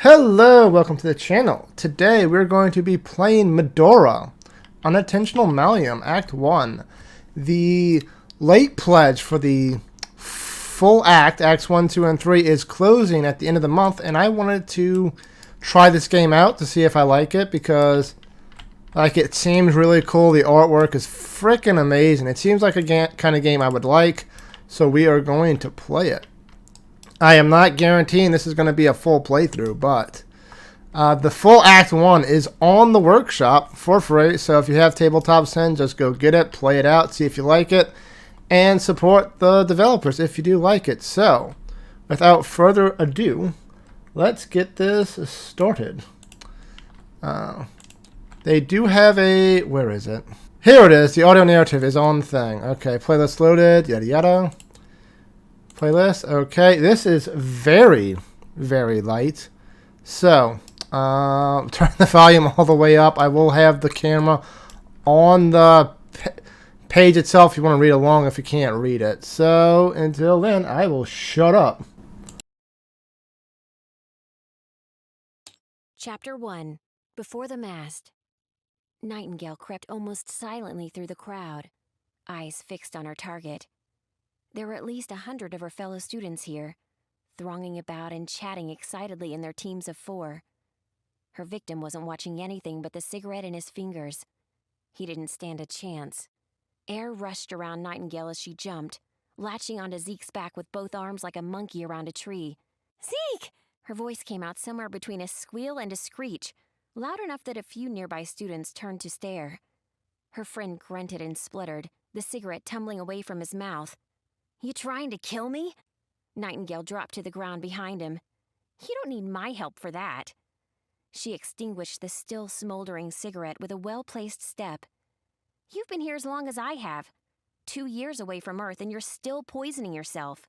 Hello, welcome to the channel. Today we're going to be playing Middara, Unintentional Malum, Act 1. The late pledge for the full act, Acts 1, 2, and 3, is closing at the end of the month, and I wanted to try this game out to see if I like it, because it seems really cool. The artwork is freaking amazing. It seems like a kind of game I would like, so we are going to play it. I am not guaranteeing this is going to be a full playthrough, but the full Act 1 is on the workshop for free, so if you have Tabletop Sim, just go get it, play it out, see if you like it, and support the developers if you do like it. So, without further ado, let's get this started. They do have a... where is it? Here it is. The audio narrative is on thing. Okay, playlist loaded, yada yada. Playlist. Okay, this is very, very light. So, turn the volume all the way up. I will have the camera on the page itself if you want to read along if you can't read it. So, until then, I will shut up. Chapter 1. Before the Mast. Nightingale crept almost silently through the crowd, eyes fixed on her target. There were at least 100 of her fellow students here, thronging about and chatting excitedly in their teams of 4. Her victim wasn't watching anything but the cigarette in his fingers. He didn't stand a chance. Air rushed around Nightingale as she jumped, latching onto Zeke's back with both arms like a monkey around a tree. "Zeke!" Her voice came out somewhere between a squeal and a screech, loud enough that a few nearby students turned to stare. Her friend grunted and spluttered, the cigarette tumbling away from his mouth. "You trying to kill me?" Nightingale dropped to the ground behind him. "You don't need my help for that." She extinguished the still smoldering cigarette with a well-placed step. "You've been here as long as I have. 2 years away from Earth, and you're still poisoning yourself."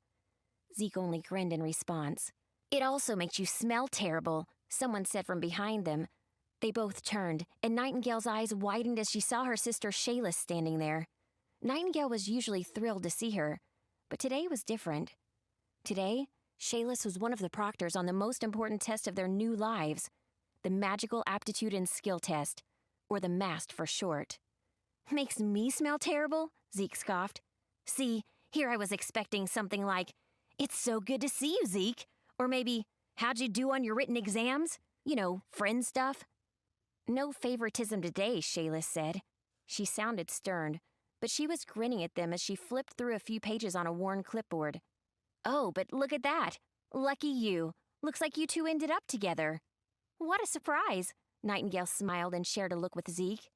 Zeke only grinned in response. "It also makes you smell terrible," someone said from behind them. They both turned, and Nightingale's eyes widened as she saw her sister Shayla standing there. Nightingale was usually thrilled to see her, but today was different. Today, Shayla was one of the proctors on the most important test of their new lives, the Magical Aptitude and Skill Test, or the Mast for short. "Makes me smell terrible?" Zeke scoffed. "See, here I was expecting something like, 'It's so good to see you, Zeke,' or maybe, 'How'd you do on your written exams?' You know, friend stuff." "No favoritism today," Shayla said. She sounded stern, but she was grinning at them as she flipped through a few pages on a worn clipboard. "Oh, but look at that. Lucky you. Looks like you two ended up together." "What a surprise." Nightingale smiled and shared a look with Zeke.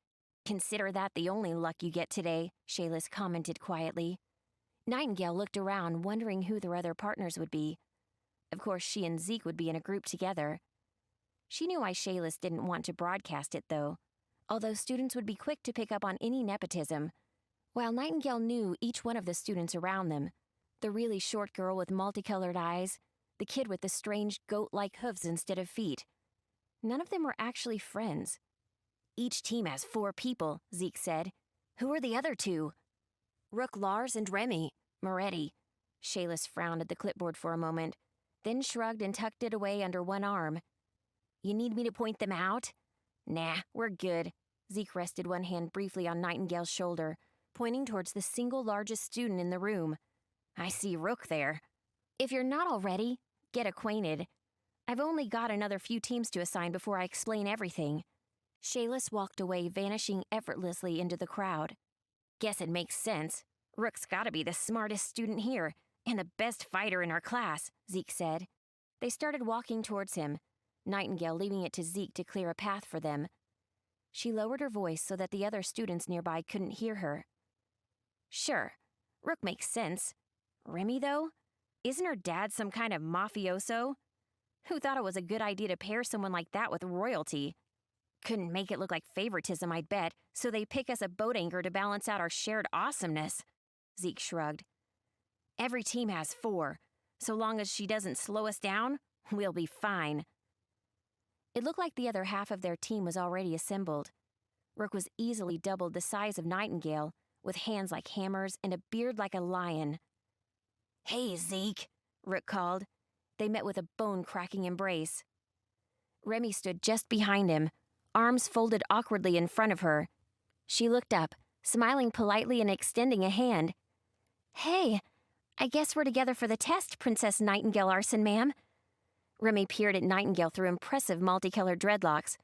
"Consider that the only luck you get today," Shayla commented quietly. Nightingale looked around, wondering who their other partners would be. Of course, she and Zeke would be in a group together. She knew why Shayla didn't want to broadcast it, though, although students would be quick to pick up on any nepotism. While Nightingale knew each one of the students around them, the really short girl with multicolored eyes, the kid with the strange goat-like hooves instead of feet, none of them were actually friends. "Each team has 4 people," Zeke said. "Who are the other 2? "Rook, Lars, and Remi. Moretti." Shayla frowned at the clipboard for a moment, then shrugged and tucked it away under one arm. "You need me to point them out?" "Nah, we're good." Zeke rested one hand briefly on Nightingale's shoulder, pointing towards the single largest student in the room. "I see Rook there." "If you're not already, get acquainted. I've only got another few teams to assign before I explain everything." Shayla walked away, vanishing effortlessly into the crowd. "Guess it makes sense. Rook's gotta be the smartest student here, and the best fighter in our class," Zeke said. They started walking towards him, Nightingale leaving it to Zeke to clear a path for them. She lowered her voice so that the other students nearby couldn't hear her. "Sure, Rook makes sense. Remi, though? Isn't her dad some kind of mafioso? Who thought it was a good idea to pair someone like that with royalty? Couldn't make it look like favoritism, I'd bet, so they pick us a boat anchor to balance out our shared awesomeness." Zeke shrugged. "Every team has 4. So long as she doesn't slow us down, we'll be fine." It looked like the other half of their team was already assembled. Rook was easily doubled the size of Nightingale, with hands like hammers and a beard like a lion. "Hey, Zeke," Rook called. They met with a bone-cracking embrace. Remi stood just behind him, arms folded awkwardly in front of her. She looked up, smiling politely and extending a hand. "Hey, I guess we're together for the test, Princess Nightingale Arson, ma'am." Remi peered at Nightingale through impressive multicolored dreadlocks.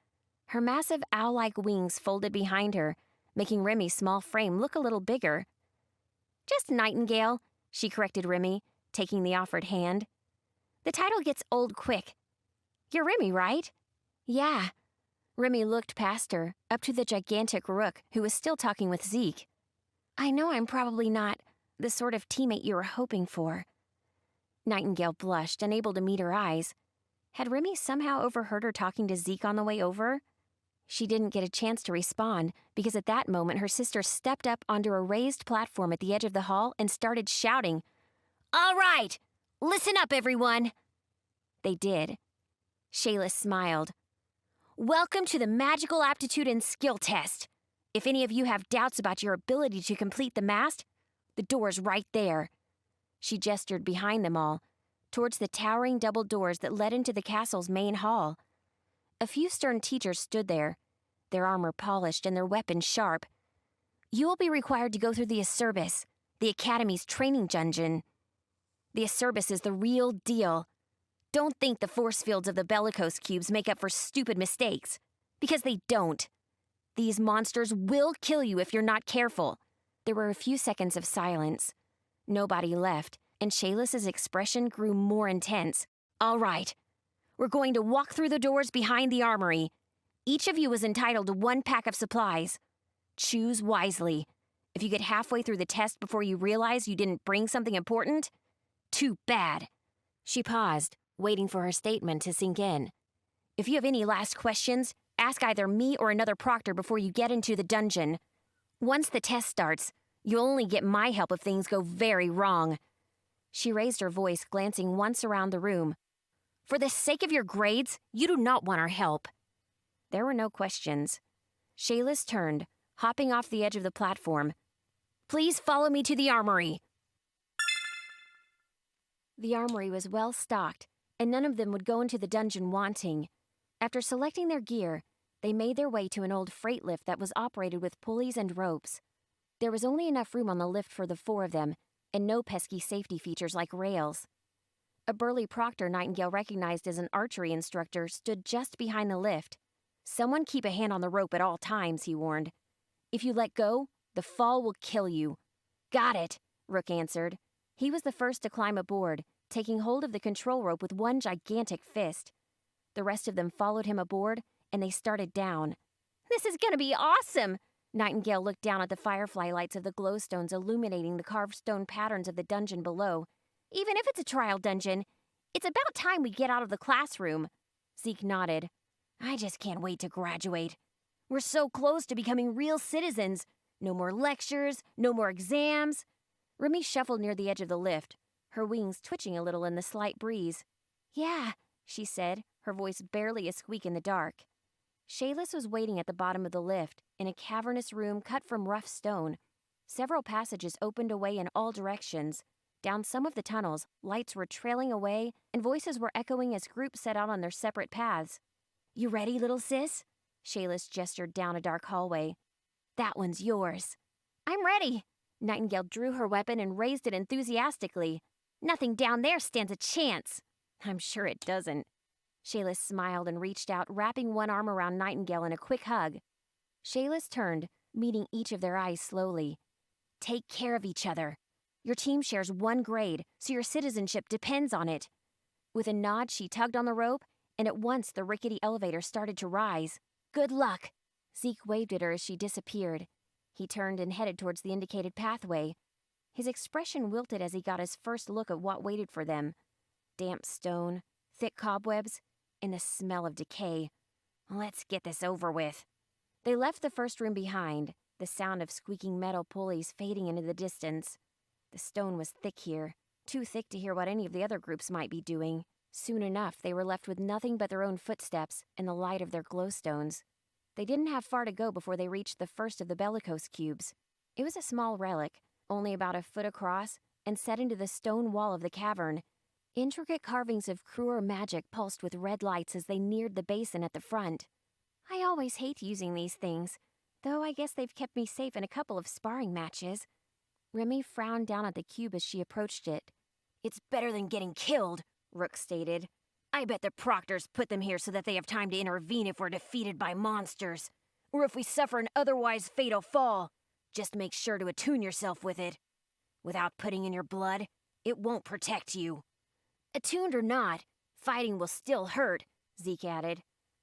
Her massive owl-like wings folded behind her, making Remi's small frame look a little bigger. "Just Nightingale," she corrected Remi, taking the offered hand. "The title gets old quick. You're Remi, right?" "Yeah." Remi looked past her, up to the gigantic Rook, who was still talking with Zeke. "I know I'm probably not the sort of teammate you were hoping for." Nightingale blushed, unable to meet her eyes. Had Remi somehow overheard her talking to Zeke on the way over? She didn't get a chance to respond, because at that moment her sister stepped up onto a raised platform at the edge of the hall and started shouting, "All right! Listen up, everyone!" They did. Shayla smiled. "Welcome to the Magical Aptitude and Skill Test. If any of you have doubts about your ability to complete the mast, the door's right there." She gestured behind them all, towards the towering double doors that led into the castle's main hall. A few stern teachers stood there, their armor polished and their weapons sharp. "You will be required to go through the Acerbis, the Academy's training dungeon. The Acerbis is the real deal. Don't think the force fields of the bellicose cubes make up for stupid mistakes, because they don't. These monsters will kill you if you're not careful." There were a few seconds of silence. Nobody left, and Shayla's expression grew more intense. "All right. We're going to walk through the doors behind the armory. Each of you is entitled to 1 pack of supplies. Choose wisely. If you get halfway through the test before you realize you didn't bring something important, too bad." She paused, waiting for her statement to sink in. "If you have any last questions, ask either me or another proctor before you get into the dungeon. Once the test starts, you'll only get my help if things go very wrong." She raised her voice, glancing once around the room. "For the sake of your grades, you do not want our help." There were no questions. Shayla's turned, hopping off the edge of the platform. "Please follow me to the armory." The armory was well stocked, and none of them would go into the dungeon wanting. After selecting their gear, they made their way to an old freight lift that was operated with pulleys and ropes. There was only enough room on the lift for the 4 of them, and no pesky safety features like rails. A burly proctor Nightingale recognized as an archery instructor stood just behind the lift. "Someone keep a hand on the rope at all times," he warned. "If you let go, the fall will kill you." "Got it," Rook answered. He was the first to climb aboard, taking hold of the control rope with one gigantic fist. The rest of them followed him aboard, and they started down. "This is gonna be awesome!" Nightingale looked down at the firefly lights of the glowstones illuminating the carved stone patterns of the dungeon below. "Even if it's a trial dungeon, it's about time we get out of the classroom." Zeke nodded. "I just can't wait to graduate. We're so close to becoming real citizens. No more lectures, no more exams." Remi shuffled near the edge of the lift, her wings twitching a little in the slight breeze. "Yeah," she said, her voice barely a squeak in the dark. Shayla was waiting at the bottom of the lift, in a cavernous room cut from rough stone. Several passages opened away in all directions. Down some of the tunnels, lights were trailing away, and voices were echoing as groups set out on their separate paths. "You ready, little sis?" Shayla gestured down a dark hallway. "That one's yours." "I'm ready." Nightingale drew her weapon and raised it enthusiastically. "Nothing down there stands a chance." "I'm sure it doesn't." Shayla smiled and reached out, wrapping one arm around Nightingale in a quick hug. Shayla turned, meeting each of their eyes slowly. "Take care of each other. Your team shares 1 grade, so your citizenship depends on it." With a nod, she tugged on the rope, and at once the rickety elevator started to rise. "Good luck." Zeke waved at her as she disappeared. He turned and headed towards the indicated pathway. His expression wilted as he got his first look at what waited for them. Damp stone, thick cobwebs, and the smell of decay. "Let's get this over with." They left the first room behind, the sound of squeaking metal pulleys fading into the distance. The stone was thick here, too thick to hear what any of the other groups might be doing. Soon enough, they were left with nothing but their own footsteps and the light of their glowstones. They didn't have far to go before they reached the first of the bellicose cubes. It was a small relic, only about a foot across, and set into the stone wall of the cavern. Intricate carvings of cruel magic pulsed with red lights as they neared the basin at the front. I always hate using these things, though I guess they've kept me safe in a couple of sparring matches. Remi frowned down at the cube as she approached it. It's better than getting killed, Rook stated. I bet the proctors put them here so that they have time to intervene if we're defeated by monsters, or if we suffer an otherwise fatal fall. Just make sure to attune yourself with it. Without putting in your blood, it won't protect you. Attuned or not, fighting will still hurt, Zeke added.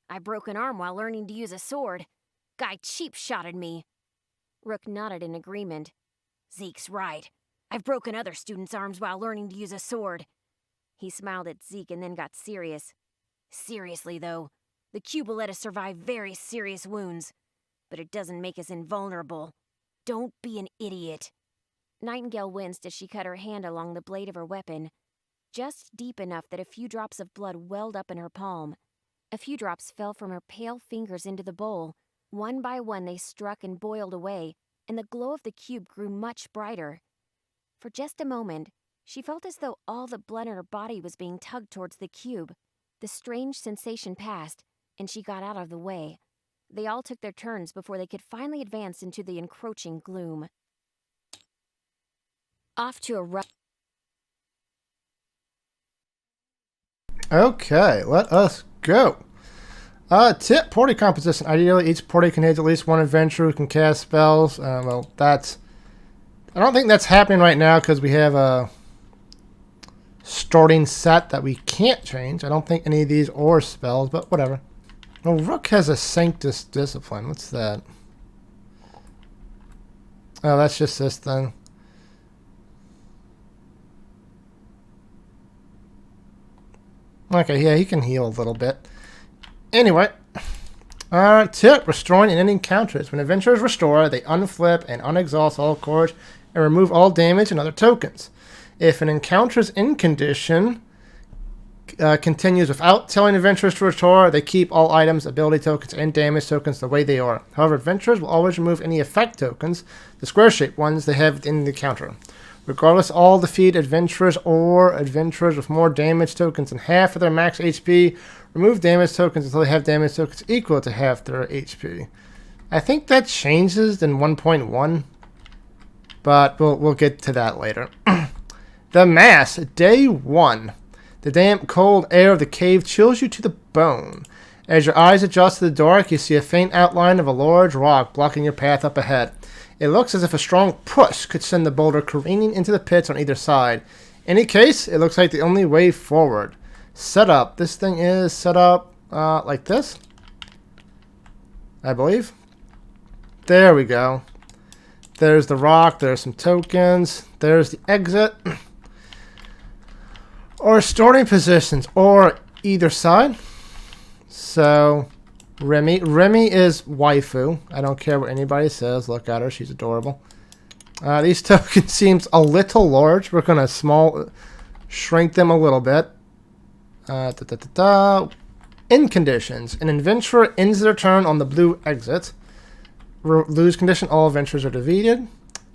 I broke an arm while learning to use a sword. Guy cheap-shotted me. Rook nodded in agreement. Zeke's right. I've broken other students' arms while learning to use a sword. He smiled at Zeke and then got serious. Seriously, though, the cube will let us survive very serious wounds, but it doesn't make us invulnerable. Don't be an idiot. Nightingale winced as she cut her hand along the blade of her weapon, just deep enough that a few drops of blood welled up in her palm. A few drops fell from her pale fingers into the bowl. One by one they struck and boiled away, and the glow of the cube grew much brighter. For just a moment, she felt as though all the blood in her body was being tugged towards the cube. The strange sensation passed, and she got out of the way. They all took their turns before they could finally advance into the encroaching gloom. Off to a rough... Okay, let us go. Tip, party composition. Ideally, each party contains at least one adventurer who can cast spells. Well, that's... I don't think that's happening right now because we have a starting set that we can't change. I don't think any of these are spells, but whatever. Well, Rook has a Sanctus Discipline. What's that? Oh, that's just this thing. Okay, yeah, he can heal a little bit. Anyway, tip, restoring and ending counters. When adventurers restore, they unflip and unexhaust all courage and remove all damage and other tokens. If an encounter's end condition continues without telling adventurers to restore, they keep all items, ability tokens, and damage tokens the way they are. However, adventurers will always remove any effect tokens, the square-shaped ones they have within the counter. Regardless, all defeat adventurers or adventurers with more damage tokens than half of their max HP remove damage tokens until they have damage tokens equal to half their HP. I think that changes in 1.1, but we'll get to that later. The Mast, Day 1. The damp, cold air of the cave chills you to the bone. As your eyes adjust to the dark, you see a faint outline of a large rock blocking your path up ahead. It looks as if a strong push could send the boulder careening into the pits on either side. In any case, it looks like the only way forward. Setup. This thing is set up like this, I believe. There we go. There's the rock. There's some tokens. There's the exit. Or starting positions, or either side. So... Remi is waifu. I don't care what anybody says. Look at her. She's adorable. These tokens seems a little large. We're going to shrink them a little bit. End conditions. An adventurer ends their turn on the blue exit. Lose condition. All adventurers are defeated.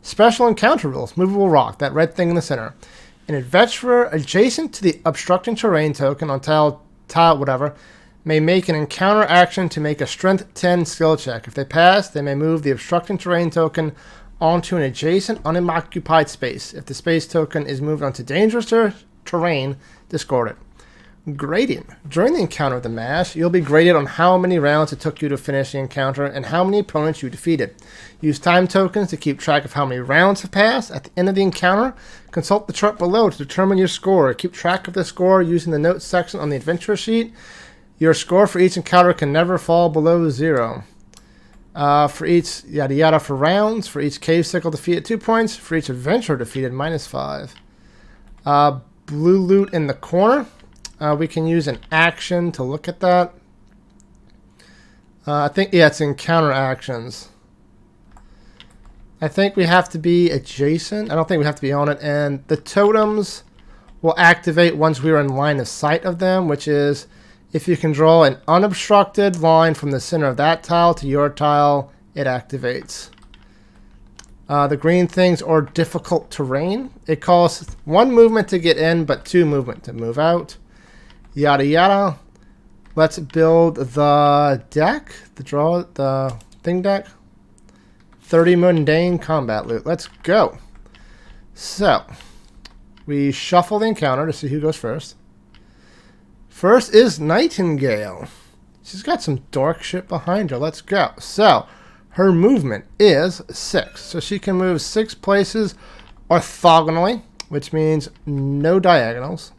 Special encounter rules. Movable rock. That red thing in the center. An adventurer adjacent to the obstructing terrain token on tile whatever may make an encounter action to make a Strength 10 skill check. If they pass, they may move the obstructing terrain token onto an adjacent unoccupied space. If the space token is moved onto dangerous terrain, discard it. Grading. During the encounter with the Mast, you'll be graded on how many rounds it took you to finish the encounter and how many opponents you defeated. Use time tokens to keep track of how many rounds have passed. At the end of the encounter, consult the chart below to determine your score. Keep track of the score using the notes section on the adventure sheet. Your score for each encounter can never fall below 0. For each yada yada for rounds, for each cave cycle defeated 2 points, for each adventure defeated -5. Blue loot in the corner. We can use an action to look at that. I think, yeah, it's encounter actions. I think we have to be adjacent. I don't think we have to be on it. And the totems will activate once we're in line of sight of them, which is if you can draw an unobstructed line from the center of that tile to your tile, it activates. The green things are difficult terrain. It costs 1 movement to get in, but 2 movement to move out. Yada yada. Let's build the deck. The thing deck. 30 mundane combat loot. Let's go. So, we shuffle the encounter to see who goes first. First is Nightingale. She's got some dark shit behind her. Let's go. So, her movement is 6. So she can move 6 places orthogonally, which means no diagonals.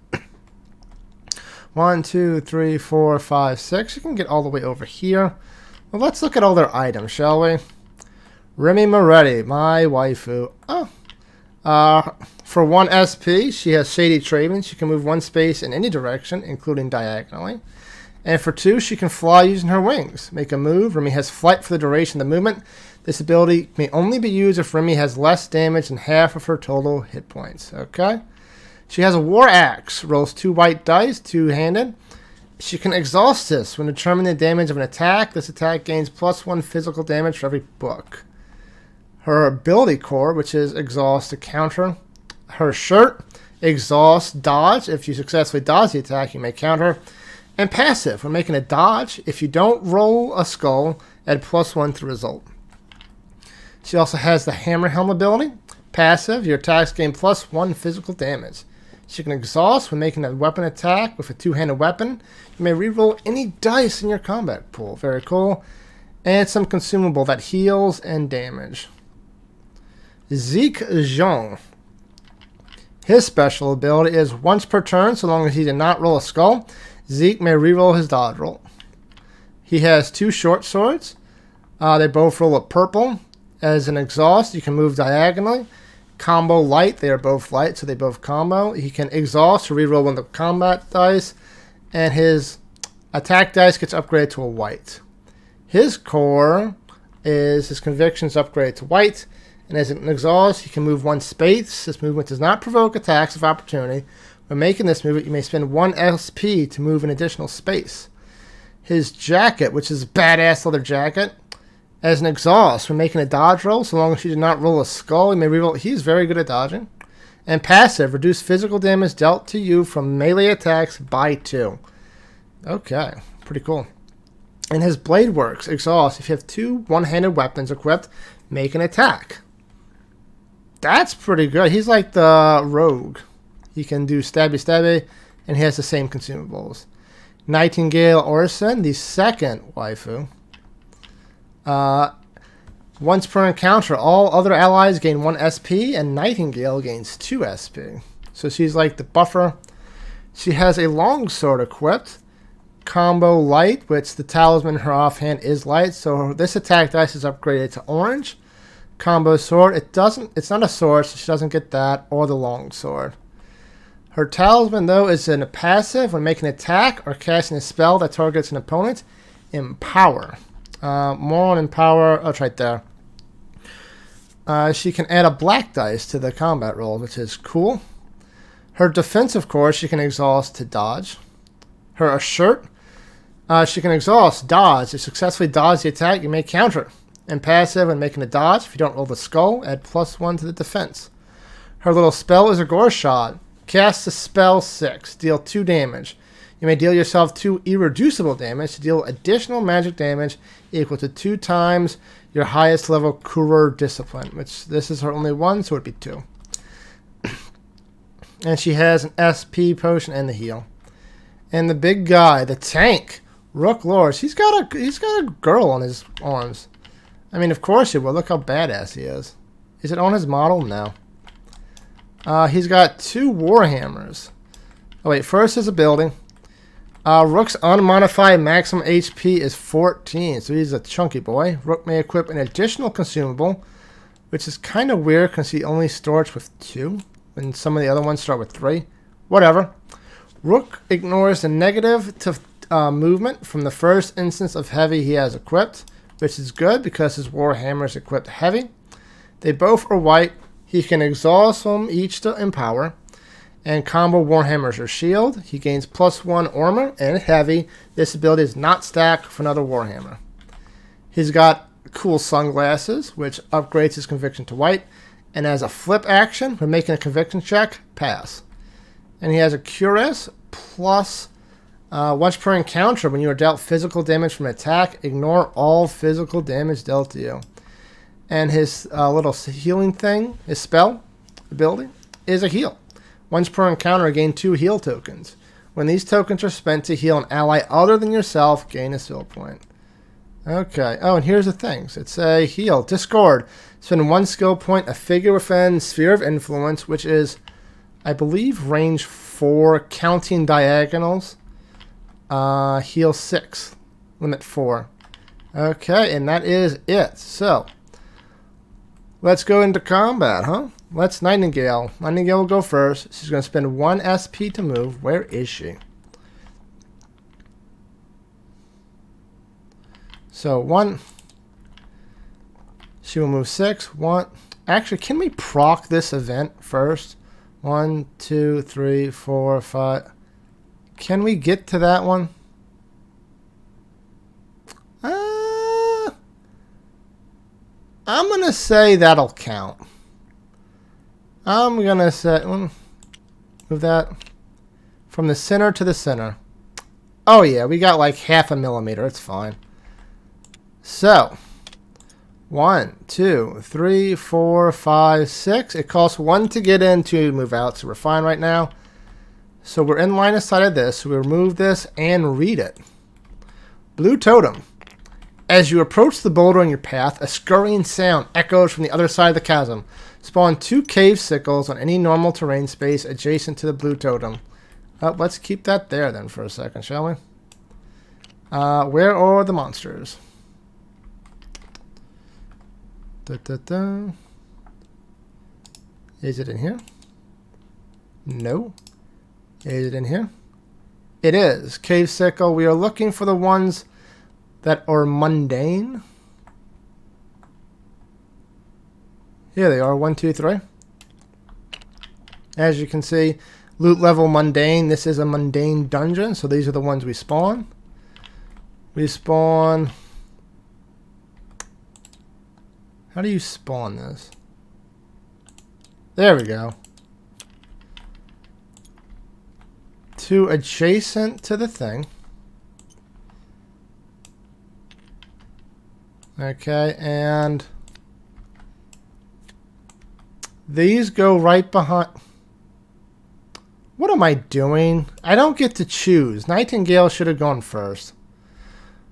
1, 2, 3, 4, 5, 6. You can get all the way over here. Well, let's look at all their items, shall we? Remi Moretti, my waifu. For 1 SP, she has Shady Traven. She can move 1 space in any direction, including diagonally. And for 2, she can fly using her wings. Make a move. Remi has flight for the duration of the movement. This ability may only be used if Remi has less damage than half of her total hit points. Okay? She has a War Axe. Rolls 2 white dice, 2-handed. She can exhaust this when determining the damage of an attack. This attack gains +1 physical damage for every book. Her ability core, which is exhaust to counter. Her shirt, exhaust, dodge. If you successfully dodge the attack, you may counter. And passive, when making a dodge, if you don't roll a skull, add +1 to the result. She also has the Hammer Helm ability. Passive, your attacks gain +1 physical damage. She can exhaust when making a weapon attack with a 2-handed weapon. You may reroll any dice in your combat pool. Very cool. And some consumable that heals and damage. Zeke Zhong. His special ability is once per turn, so long as he did not roll a skull, Zeke may reroll his dodge roll. He has 2 short swords. They both roll a purple. As an exhaust, you can move diagonally. Combo light, they are both light, so they both combo. He can exhaust to reroll 1 of the combat dice, and his attack dice gets upgraded to a white. His core is his convictions upgraded to white. And as an exhaust, he can move 1 space. This movement does not provoke attacks of opportunity. When making this movement, you may spend 1 SP to move an additional space. His jacket, which is a badass leather jacket, as an exhaust, when making a dodge roll, so long as you did not roll a skull, you may reroll. He's very good at dodging. And passive, reduce physical damage dealt to you from melee attacks by 2. Okay, pretty cool. And his blade works, exhaust, if you have 2 one-handed weapons equipped, make an attack. That's pretty good. He's like the rogue. He can do stabby, and he has the same consumables. Nightingale Orson, the second waifu. Once per encounter, all other allies gain 1 SP, and Nightingale gains 2 SP. So she's like the buffer. She has a longsword equipped. Combo light, which the talisman in her offhand is light, so this attack dice is upgraded to orange. Combo sword, it's not a sword, so she doesn't get that, or the long sword. Her talisman, though, is in a passive when making an attack or casting a spell that targets an opponent. Empower. More on Empower. Oh, it's right there. She can add a black dice to the combat roll, which is cool. Her defensive core, she can exhaust to dodge. Her shirt, she can exhaust, dodge. If successfully dodge the attack, you may counter. And passive when making a dodge, if you don't roll the skull, add +1 to the defense. Her little spell is a gore shot. Cast the spell 6. Deal 2 damage. You may deal yourself 2 irreducible damage to deal additional magic damage equal to 2 times your highest level Kurer discipline, which this is her only 1, so it would be 2. And she has an SP potion and the heal. And the big guy, the tank, Rook Lors, he's got a girl on his arms. I mean, of course he will. Look how badass he is. Is it on his model? No. He's got 2 Warhammers. Oh, wait. First his ability. Rook's unmodified maximum HP is 14, so he's a chunky boy. Rook may equip an additional consumable, which is kind of weird because he only starts with 2, and some of the other ones start with 3. Whatever. Rook ignores the negative to movement from the first instance of heavy he has equipped, which is good because his Warhammer is equipped heavy. They both are white. He can exhaust them each to empower. And combo Warhammers or shield. He gains +1 armor and heavy. This ability is not stacked for another Warhammer. He's got cool sunglasses, which upgrades his conviction to white. And as a flip action, we're making a conviction check, pass. And he has a Curious plus once per encounter, when you are dealt physical damage from an attack, ignore all physical damage dealt to you. And his little healing thing, his spell ability, is a heal. Once per encounter, gain 2 heal tokens. When these tokens are spent to heal an ally other than yourself, gain a skill point. Okay. Oh, and here's the things. It's a heal. Discord. Spend 1 skill point, a figure within Sphere of Influence, which is, I believe, range 4, counting diagonals. Heal 6. Limit 4. Okay, and that is it. So, let's go into combat, huh? Let's Nightingale. Nightingale will go first. She's going to spend 1 SP to move. Where is she? So, 1. She will move 6. 1. Actually, can we proc this event first? 1, 2, 3, 4, 5. Can we get to that one? I'm going to say that'll count. I'm going to say, move that from the center to the center. Oh yeah, we got like 0.5 millimeter. It's fine. So, 1, 2, 3, 4, 5, 6. It costs 1 to get in, 2 to move out, so we're fine right now. So we're in line of sight of this. So we remove this and read it. Blue Totem. As you approach the boulder on your path, a scurrying sound echoes from the other side of the chasm. Spawn 2 cave sickles on any normal terrain space adjacent to the blue totem. Let's keep that there then for a second, shall we? Where are the monsters? Is it in here? No. Is it in here? It is. Cave sickle. We are looking for the ones that are mundane. Here they are, 1, 2, 3. As you can see, loot level mundane. This is a mundane dungeon, so these are the ones we spawn. We spawn... How do you spawn this? There we go. 2 adjacent to the thing. Okay, and these go right behind. What am I doing? I don't get to choose. Nightingale should have gone first.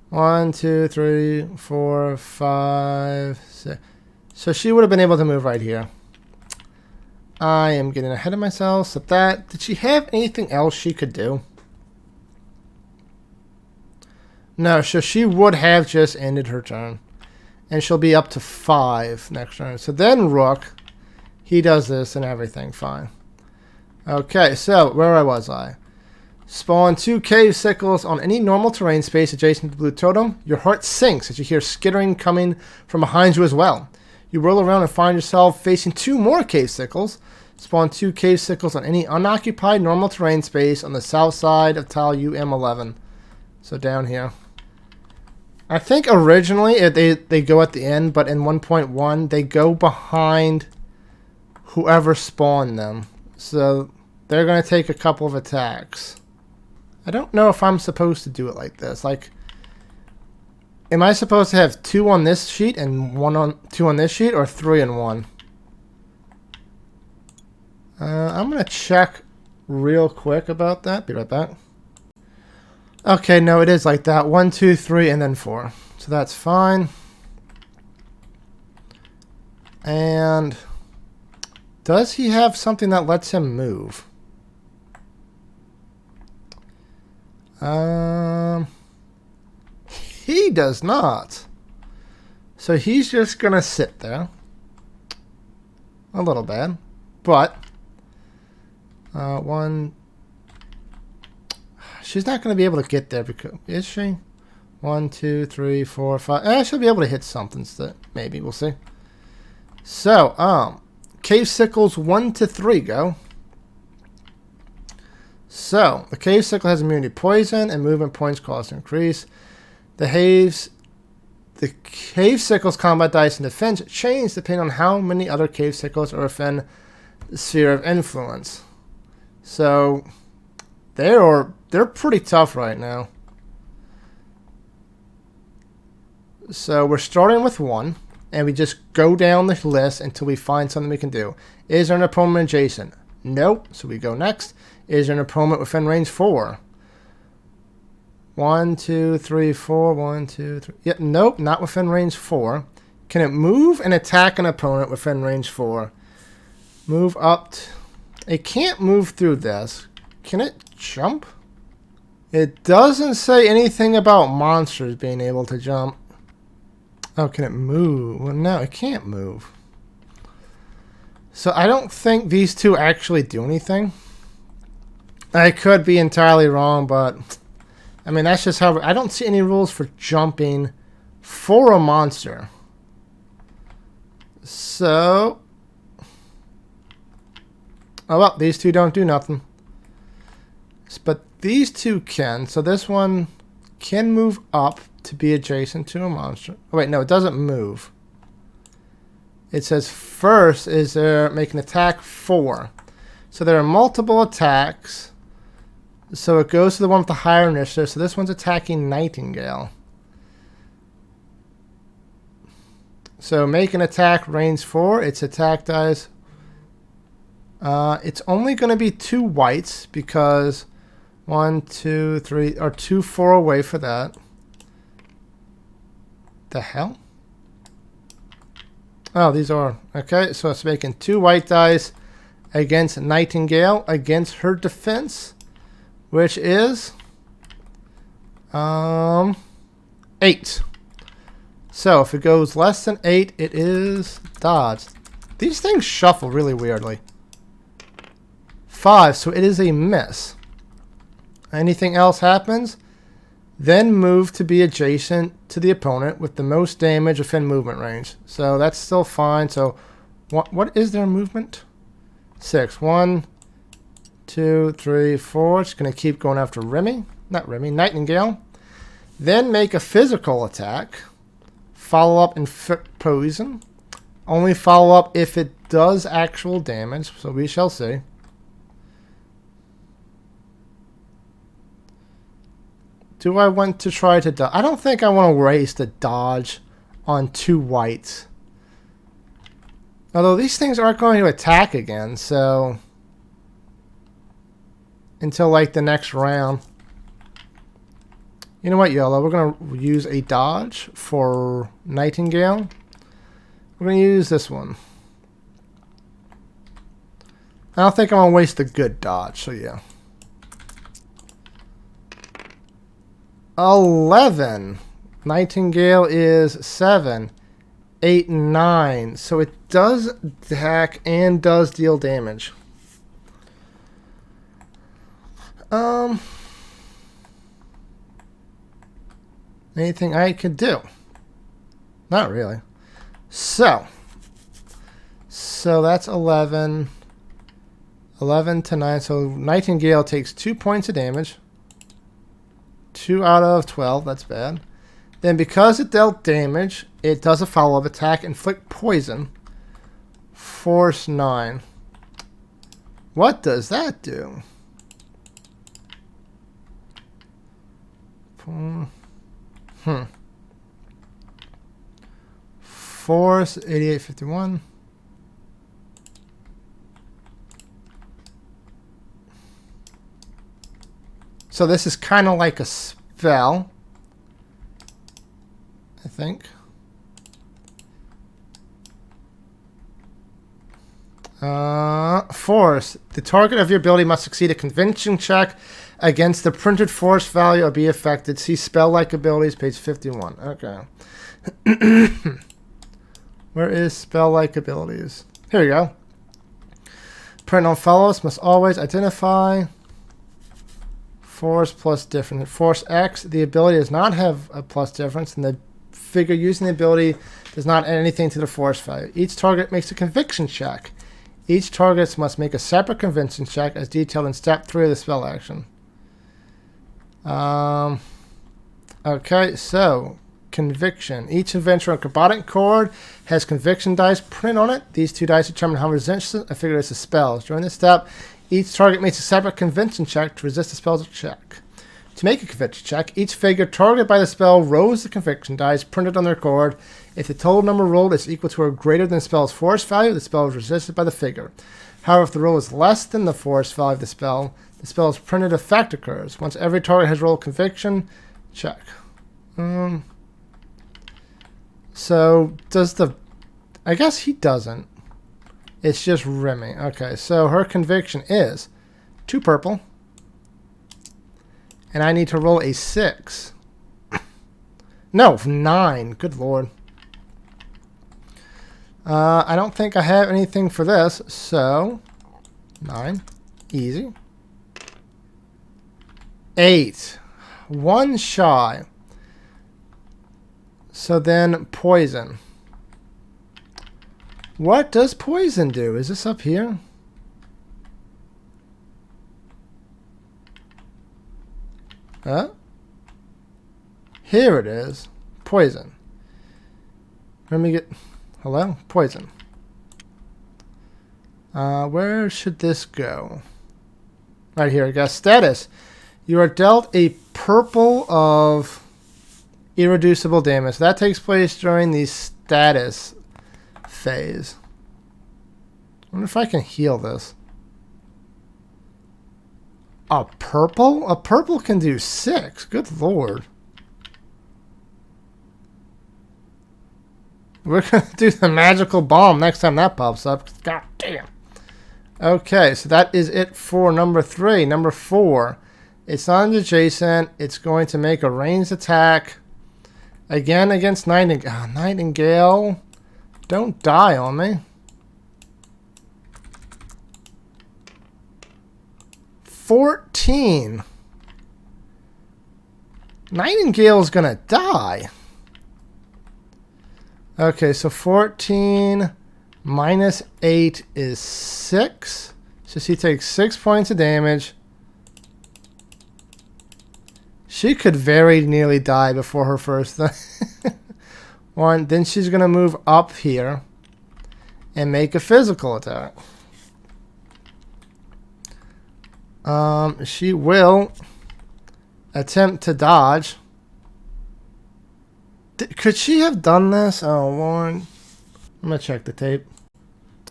1, 2, 3, 4, 5, 6. So she would have been able to move right here. I am getting ahead of myself. So that, did she have anything else she could do? No, so she would have just ended her turn. And she'll be up to 5 next turn. So then Rook, he does this and everything. Fine. Okay, so where was I? Spawn 2 cave sickles on any normal terrain space adjacent to the blue totem. Your heart sinks as you hear skittering coming from behind you as well. You roll around and find yourself facing 2 more cave sickles. Spawn 2 cave sickles on any unoccupied normal terrain space on the south side of tile UM11. So down here. I think originally they go at the end, but in 1.1 they go behind whoever spawned them. So they're going to take a couple of attacks. I don't know if I'm supposed to do it like this. Like, am I supposed to have 2 on this sheet and 2 on this sheet, or 3 in 1? I'm going to check real quick about that. Be right back. Okay, no, it is like that. 1, 2, 3, and then 4. So that's fine. And does he have something that lets him move? He does not. So he's just gonna sit there. A little bad, but 1. She's not gonna be able to get there because is she? 1, 2, 3, 4, 5. She'll be able to hit something. Maybe we'll see. So cave sickles 1 to 3 go. So, the cave sickle has immunity to poison and movement points cost increase. The The Cave Sickle's combat dice and defense change depending on how many other Cave Sickles are within the sphere of influence. So they're pretty tough right now. So we're starting with 1, and we just go down the list until we find something we can do. Is there an opponent adjacent? Nope. So we go next. Is there an opponent within range 4? 1, 2, 3, 4. 1, 2, 3. Yeah, nope, not within range 4. Can it move and attack an opponent within range 4? Move up. It can't move through this. Can it jump? It doesn't say anything about monsters being able to jump. Oh, can it move? Well, no, it can't move. So I don't think these two actually do anything. I could be entirely wrong, but I mean, that's just how... I don't see any rules for jumping for a monster. So... oh, well, these two don't do nothing. But these two can. So this one can move up to be adjacent to a monster. Oh, wait, no, it doesn't move. It says first is there make an attack 4. So there are multiple attacks. So it goes to the one with the higher initiative. So this one's attacking Nightingale. So make an attack range 4. Its attack dice. It's only going to be 2 whites because 1, 2, 3 are too far away for that. The hell? Oh, these are okay. So it's making 2 white dice against Nightingale against her defense, which is 8. So if it goes less than 8, it is dodged. These things shuffle really weirdly. 5, so it is a miss. Anything else happens, then move to be adjacent to the opponent with the most damage within movement range. So that's still fine. So what is their movement? 6. 1, 2, 3, 4. It's going to keep going after Remi. Not Remi, Nightingale. Then make a physical attack. Follow up inflict poison. Only follow up if it does actual damage. So we shall see. Do I want to try to dodge? I don't think I want to waste a dodge on 2 whites. Although these things aren't going to attack again, so... until like the next round. You know what, Yellow? We're going to use a dodge for Nightingale. We're going to use this one. I don't think I'm going to waste a good dodge, so yeah. 11. Nightingale is 7. 8 and 9. So it does attack and does deal damage. Anything I could do? Not really. So that's 11. 11 to 9. So Nightingale takes 2 points of damage. 2 out of 12, that's bad. Then because it dealt damage, it does a follow-up attack, inflict poison. Force 9. What does that do? Force 8851. So this is kind of like a spell, I think. Force. The target of your ability must succeed a convincing check against the printed force value or be affected. See spell-like abilities, page 51. Okay. Where is spell-like abilities? Here we go. Print on fellows must always identify force plus difference. Force X, the ability does not have a plus difference, and the figure using the ability does not add anything to the force value. Each target makes a conviction check. Each target must make a separate conviction check as detailed in step 3 of the spell action. Okay, so Conviction. Each adventure on Robotic Cord has conviction dice printed on it. These 2 dice determine how resistant a figure is to spells. During this step, each target makes a separate conviction check to resist the spell's check. To make a conviction check, each figure targeted by the spell rolls the conviction dice printed on their cord. If the total number rolled is equal to or greater than the spell's force value, the spell is resisted by the figure. However, if the roll is less than the force value of the spell's printed effect occurs. Once every target has rolled conviction check. So, does the... I guess he doesn't. It's just Remi. Okay, so her conviction is 2 purple. And I need to roll a 6. No, 9. Good lord. I don't think I have anything for this, so 9. Easy. 8. 1 shy. So then poison. What does poison do? Is this up here? Huh? Here it is. Poison. Let me get... Hello? Poison. Where should this go? Right here, I guess. Status. You are dealt a purple of irreducible damage. That takes place during the status phase. I wonder if I can heal this. A purple? A purple can do 6. Good lord. We're going to do the magical bomb next time that pops up. God damn. Okay, so that is it for number 3. Number 4. It's not adjacent. It's going to make a ranged attack. Again against Nightingale. Oh, Nightingale. Don't die on me. 14. Nightingale's gonna die. Okay, so 14 minus 8 is 6. So she takes 6 points of damage. She could very nearly die before her first one. Then she's gonna move up here and make a physical attack. She will attempt to dodge. Could she have done this? Oh, Lord. I'm going to check the tape.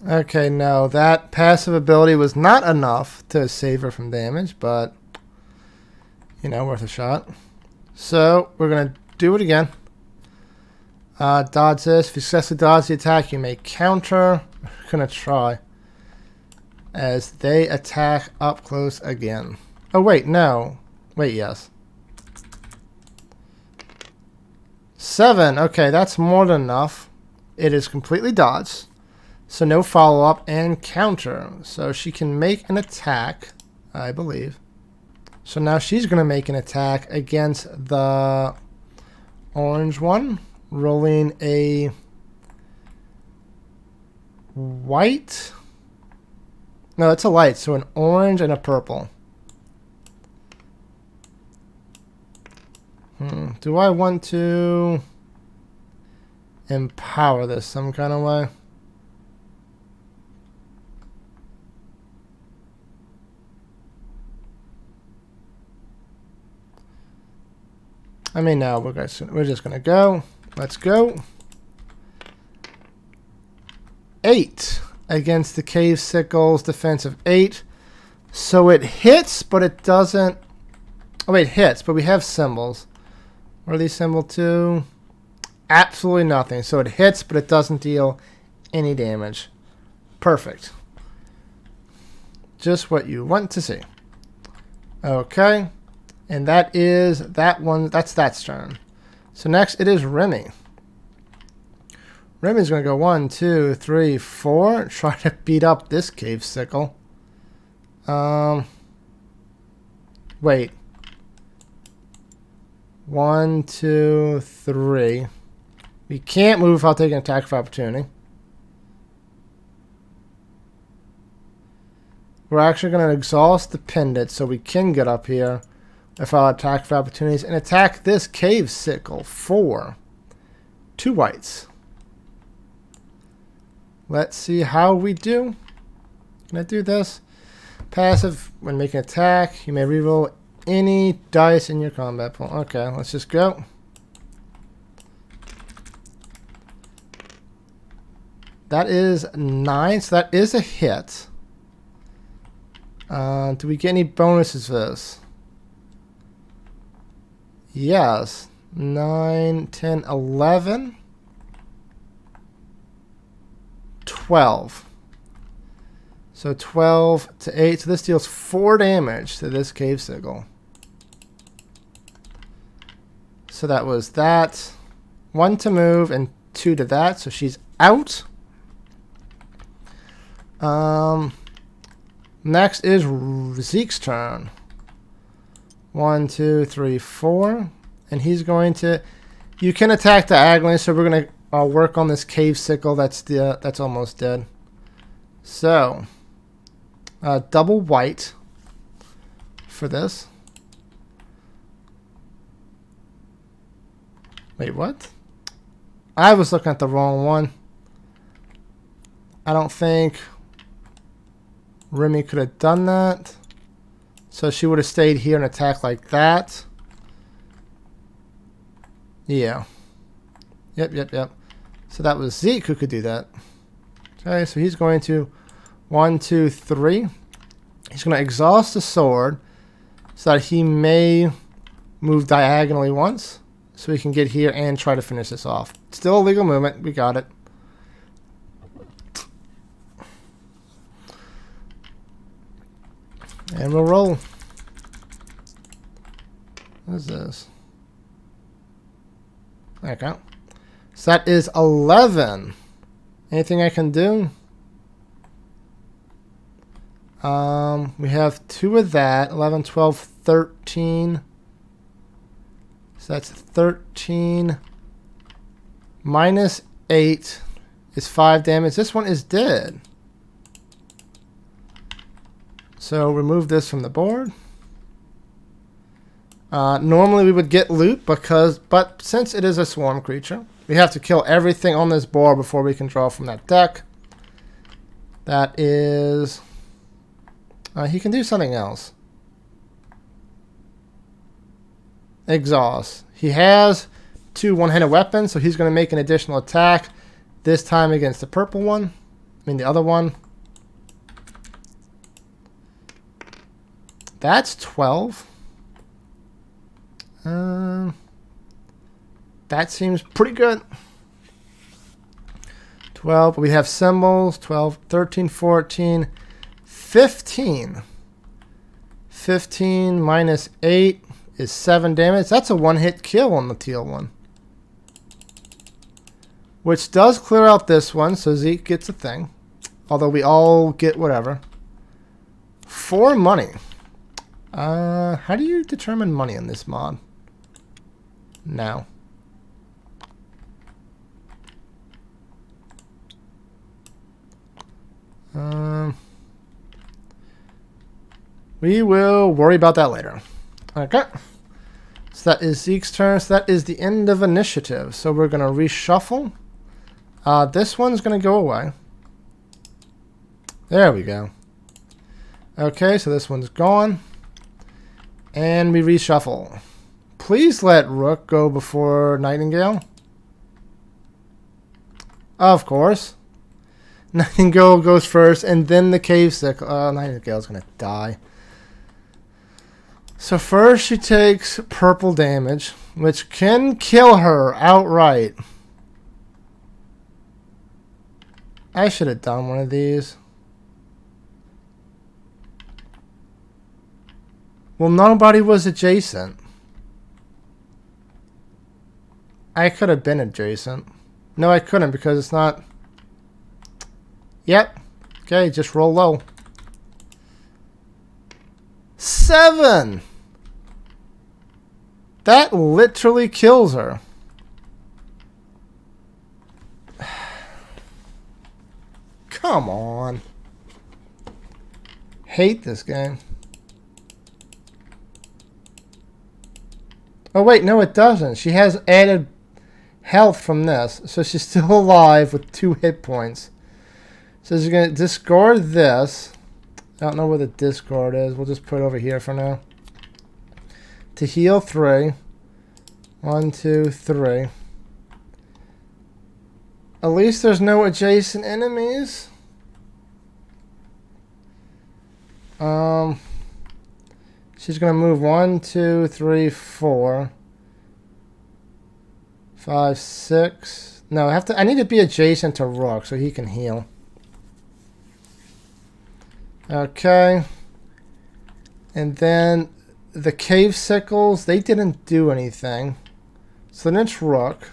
Okay, no. That passive ability was not enough to save her from damage, but, you know, worth a shot. So, we're going to do it again. Dodge this. If you successfully dodge the attack, you may counter. We're going to try. As they attack up close again. Oh, wait, no. Wait, yes. 7. Okay, that's more than enough. It is completely dodged. So no follow-up and counter. So she can make an attack, I believe. So now she's going to make an attack against the orange one. Rolling a white... No, it's a light, so an orange and a purple. Do I want to empower this some kind of way? I mean, no, we're just gonna go. Let's go. 8. Against the Cave Sickle's defense of 8. So it hits, but it doesn't... Oh, wait, it hits, but we have symbols. What are these symbols to? Absolutely nothing. So it hits, but it doesn't deal any damage. Perfect. Just what you want to see. Okay. And that is that one. That's that turn. So next it is Remi. Remi's going to go 1, 2, 3, 4. Try to beat up this Cave Sickle. Wait. 1, 2, 3. We can't move without taking an attack of opportunity. We're actually going to exhaust the pendant so we can get up here without attack of opportunities and attack this Cave Sickle. 4. 2 whites. Let's see how we do. Can I do this? Passive, when making an attack, you may reroll any dice in your combat pool. Okay, let's just go. That is 9, so that is a hit. Do we get any bonuses for this? Yes. 9, 10, 11, 12. So 12 to 8. So this deals 4 damage to this cave sigil. So that was that. 1 to move and 2 to that. So she's out. Next is Zeke's turn. 1, 2, 3, 4. And he's going to... You can attack diagonally, so we're going to work on this cave sickle that's almost dead. So, double white for this. Wait, what? I was looking at the wrong one. I don't think Remi could have done that. So she would have stayed here and attacked like that. Yeah. Yep. So that was Zeke who could do that. Okay, so he's going to 1, 2, 3. He's going to exhaust the sword so that he may move diagonally once. So we can get here and try to finish this off. Still a legal movement. We got it. And we'll roll. What is this? Okay. So that is 11. Anything I can do? We have 2 of that. 11, 12, 13. So that's 13. Minus 8 is 5 damage. This one is dead. So remove this from the board. Normally we would get loot but since it is a swarm creature, we have to kill everything on this board before we can draw from that deck. That is... he can do something else. Exhaust. He has 2 one-handed weapons, so he's going to make an additional attack. This time against the purple one. I mean the other one. That's 12. That seems pretty good. 12. We have symbols. 12, 13, 14, 15. 15 minus 8 is 7 damage. That's a one-hit kill on the teal one. Which does clear out this one, so Zeke gets a thing. Although we all get whatever. 4 money. How do you determine money in this mod? Now. We will worry about that later. Okay. So that is Zeke's turn. So that is the end of initiative. So we're going to reshuffle. This one's going to go away. There we go. Okay, so this one's gone. And we reshuffle. Please let Rook go before Nightingale. Of course. Nightingale goes first, and then the cave sickle. Nightingale's going to die. So first she takes purple damage, which can kill her outright. I should have done one of these. Well, nobody was adjacent. I could have been adjacent. No, I couldn't because it's not... Yep. Okay, just roll low. 7! That literally kills her. Come on. Hate this game. Oh wait, no it doesn't. She has added health from this. So she's still alive with 2 hit points. So she's going to discard this. I don't know where the discard is. We'll just put it over here for now. To heal 3. 1, 2, 3. At least there's no adjacent enemies. She's going to move 1, 2, 3, 4. 5, 6. No, I need to be adjacent to Rook so he can heal. Okay. And then the cave sickles, they didn't do anything. So then it's Rook.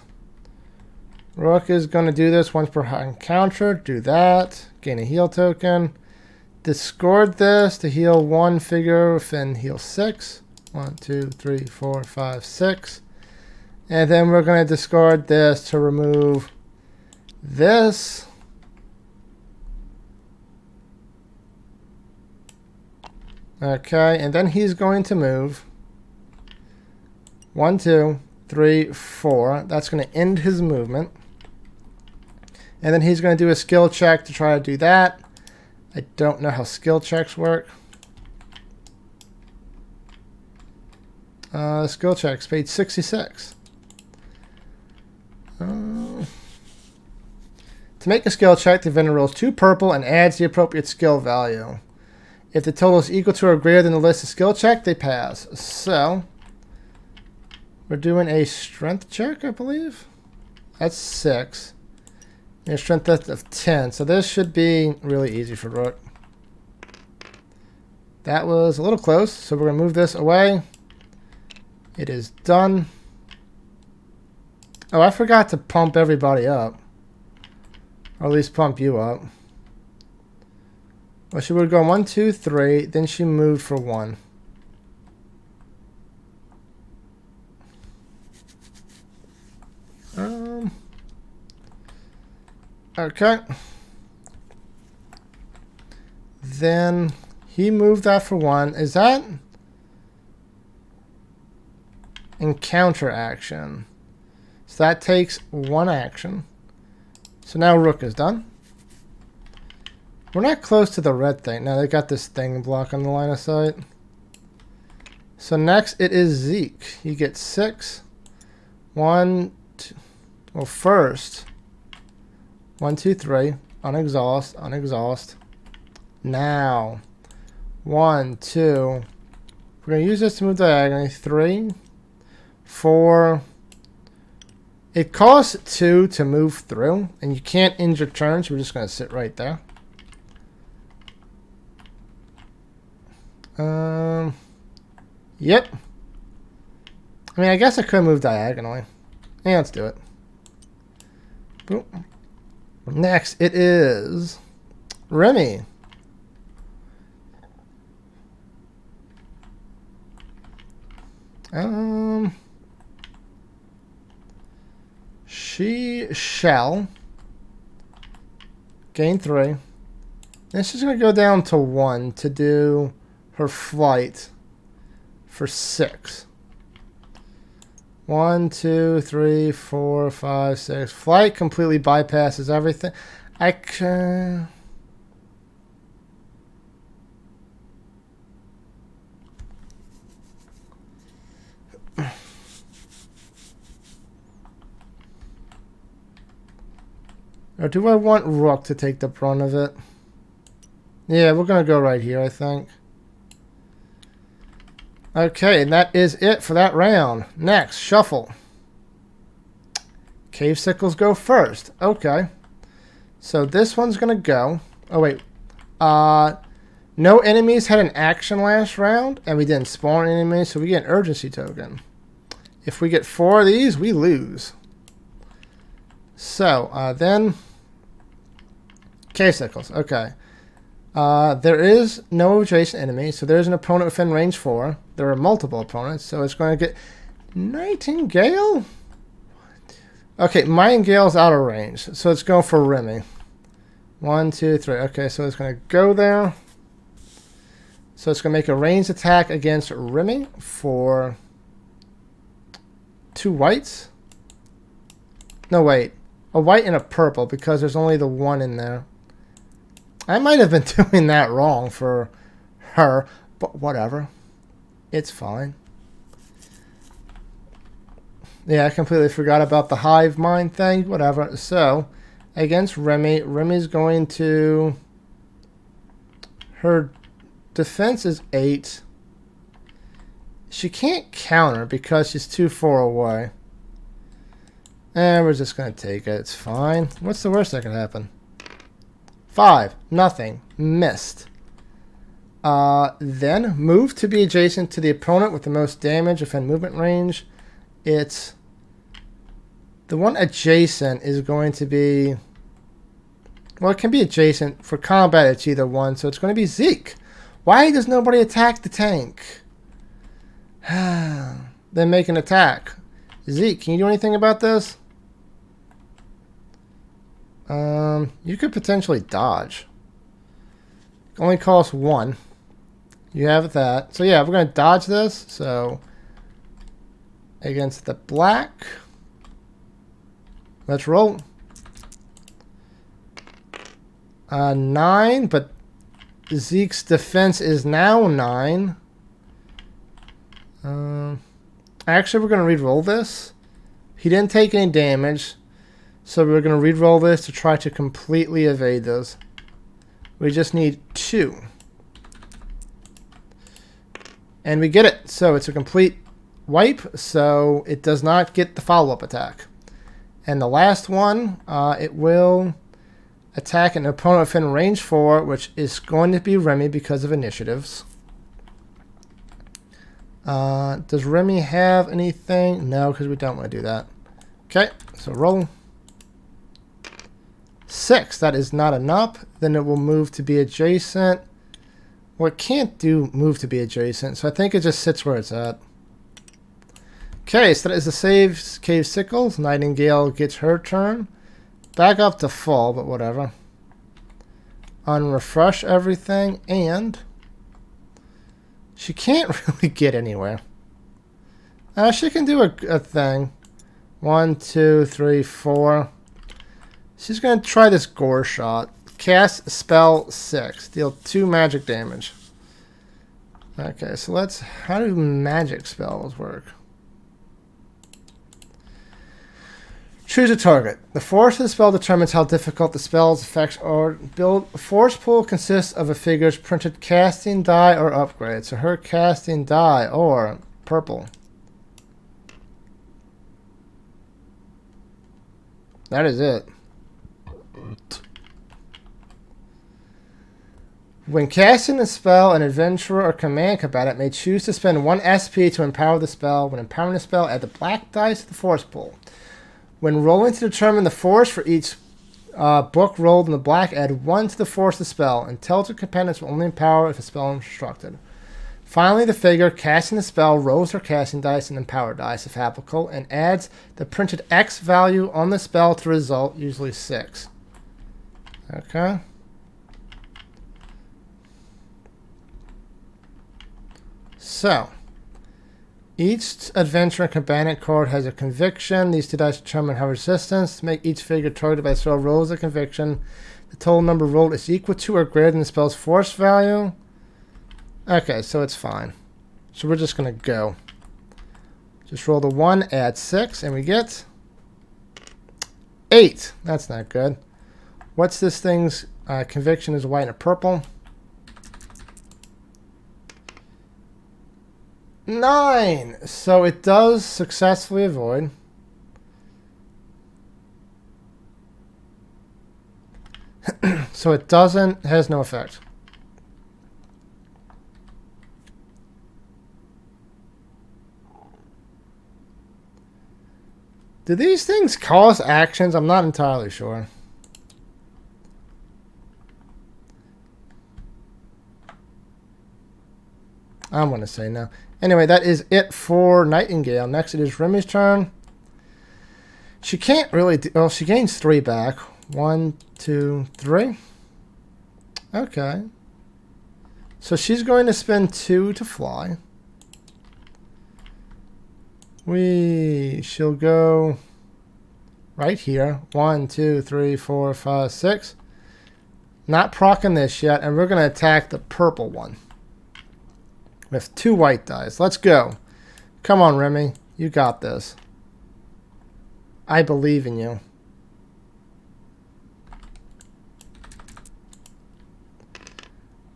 Rook is going to do this once per encounter. Do that. Gain a heal token. Discard this to heal 1 figure and heal 6. 1, 2, 3, 4, 5, 6. And then we're going to discard this to remove this. Okay, and then he's going to move 1, 2, 3, 4. That's going to end his movement. And then he's going to do a skill check to try to do that. I don't know how skill checks work. Skill checks, page 66. To make a skill check, the vendor rolls 2 purple and adds the appropriate skill value. If the total is equal to or greater than the list of skill check, they pass. So, we're doing a strength check, I believe. That's 6. And a strength test of 10. So this should be really easy for Rook. That was a little close, so we're going to move this away. It is done. Oh, I forgot to pump everybody up. Or at least pump you up. Well, she would go 1, 2, 3. Then she moved for 1. Okay. Then he moved that for 1. Is that encounter action? So that takes 1 action. So now Rook is done. We're not close to the red thing. Now they got this thing blocking the line of sight. So next it is Zeke. He gets 6. 1, 2. Well, first 1, 2, 3. Unexhaust. Unexhaust. Now 1, 2. We're gonna use this to move diagonally. 3, 4. It costs 2 to move through, and you can't end your turn, so we're just gonna sit right there. Yep. I mean, I guess I could move diagonally. Yeah, let's do it. Boop. Next, it is Remi. She shall gain 3. Then she's going to go down to 1 to do her flight for 6. 1, 2, 3, 4, 5, 6. Flight completely bypasses everything. I can... Or do I want Rook to take the brunt of it? Yeah, we're going to go right here, I think. Okay, and that is it for that round. Next, shuffle. Cave Sickles go first. Okay. So this one's going to go. Oh, wait. No enemies had an action last round, and we didn't spawn enemies, so we get an urgency token. If we get 4 of these, we lose. So, then... Cave Sickles. Okay. There is no adjacent enemy, so there's an opponent within range 4. There are multiple opponents, so it's going to get Nightingale? Okay, Nightingale's out of range, so it's going for Remi. 1, 2, 3. Okay, so it's going to go there. So it's going to make a ranged attack against Remi for 2 whites. No, wait. A white and a purple because there's only the one in there. I might have been doing that wrong for her, but whatever. It's fine. Yeah, I completely forgot about the hive mind thing. Whatever. So, against Remi, Remi's going to... Her defense is 8. She can't counter because she's too far away. And we're just going to take it. It's fine. What's the worst that can happen? 5. Nothing. Missed. Then move to be adjacent to the opponent with the most damage within movement range. It's... The one adjacent is going to be... Well, it can be adjacent. For combat, it's either one. So it's going to be Zeke. Why does nobody attack the tank? Then make an attack. Zeke, can you do anything about this? You could potentially dodge. Only costs 1. You have that. So yeah, we're going to dodge this. So against the black. Let's roll. 9, but Zeke's defense is now 9. Actually, we're going to re-roll this. He didn't take any damage, so we're going to re-roll this to try to completely evade those. We just need 2. And we get it. So it's a complete wipe, so it does not get the follow-up attack. And the last one, it will attack an opponent within range 4, which is going to be Remi because of initiatives. Does Remi have anything? No, because we don't want to do that. Okay, so roll. 6. That is not enough. Then it will move to be adjacent. Well, it can't do move to be adjacent, so I think it just sits where it's at. Okay, so that is the save Cave Sickles. Nightingale gets her turn. Back up to full, but whatever. Unrefresh everything, and she can't really get anywhere. She can do a thing. 1, 2, 3, 4. She's going to try this Gore Shot. Cast spell 6. Deal 2 magic damage. Okay, so let's... How do magic spells work? Choose a target. The force of the spell determines how difficult the spell's effects are. Force pool consists of a figure's printed casting die or upgrade. So her casting die or purple. That is it. When casting a spell, an adventurer or command combatant may choose to spend 1 SP to empower the spell. When empowering the spell, add the black dice to the force pool. When rolling to determine the force for each book rolled in the black, add 1 to the force of the spell. Intelligent companions will only empower if a spell is instructed. Finally, the figure casting the spell rolls her casting dice and empower dice, if applicable, and adds the printed X value on the spell to result, usually 6. Okay. So, each adventurer and combatant card has a conviction. These 2 dice determine how resistance. To make each figure targeted by the spell rolls a conviction, the total number rolled is equal to or greater than the spell's force value. Okay, so it's fine. So we're just going to go. Just roll the 1, add 6, and we get 8. That's not good. What's this thing's conviction is white and a purple. 9. So it does successfully avoid. So it has no effect. Do these things cause actions? I'm not entirely sure. I'm going to say no. Anyway, that is it for Nightingale. Next, it is Remi's turn. She can't really... Well, she gains 3 back. 1, 2, 3. Okay. So she's going to spend 2 to fly. She'll go right here. 1, 2, 3, 4, 5, 6. Not proccing this yet, and we're going to attack the purple one with 2 white dice. Let's go. Come on, Remi. You got this. I believe in you.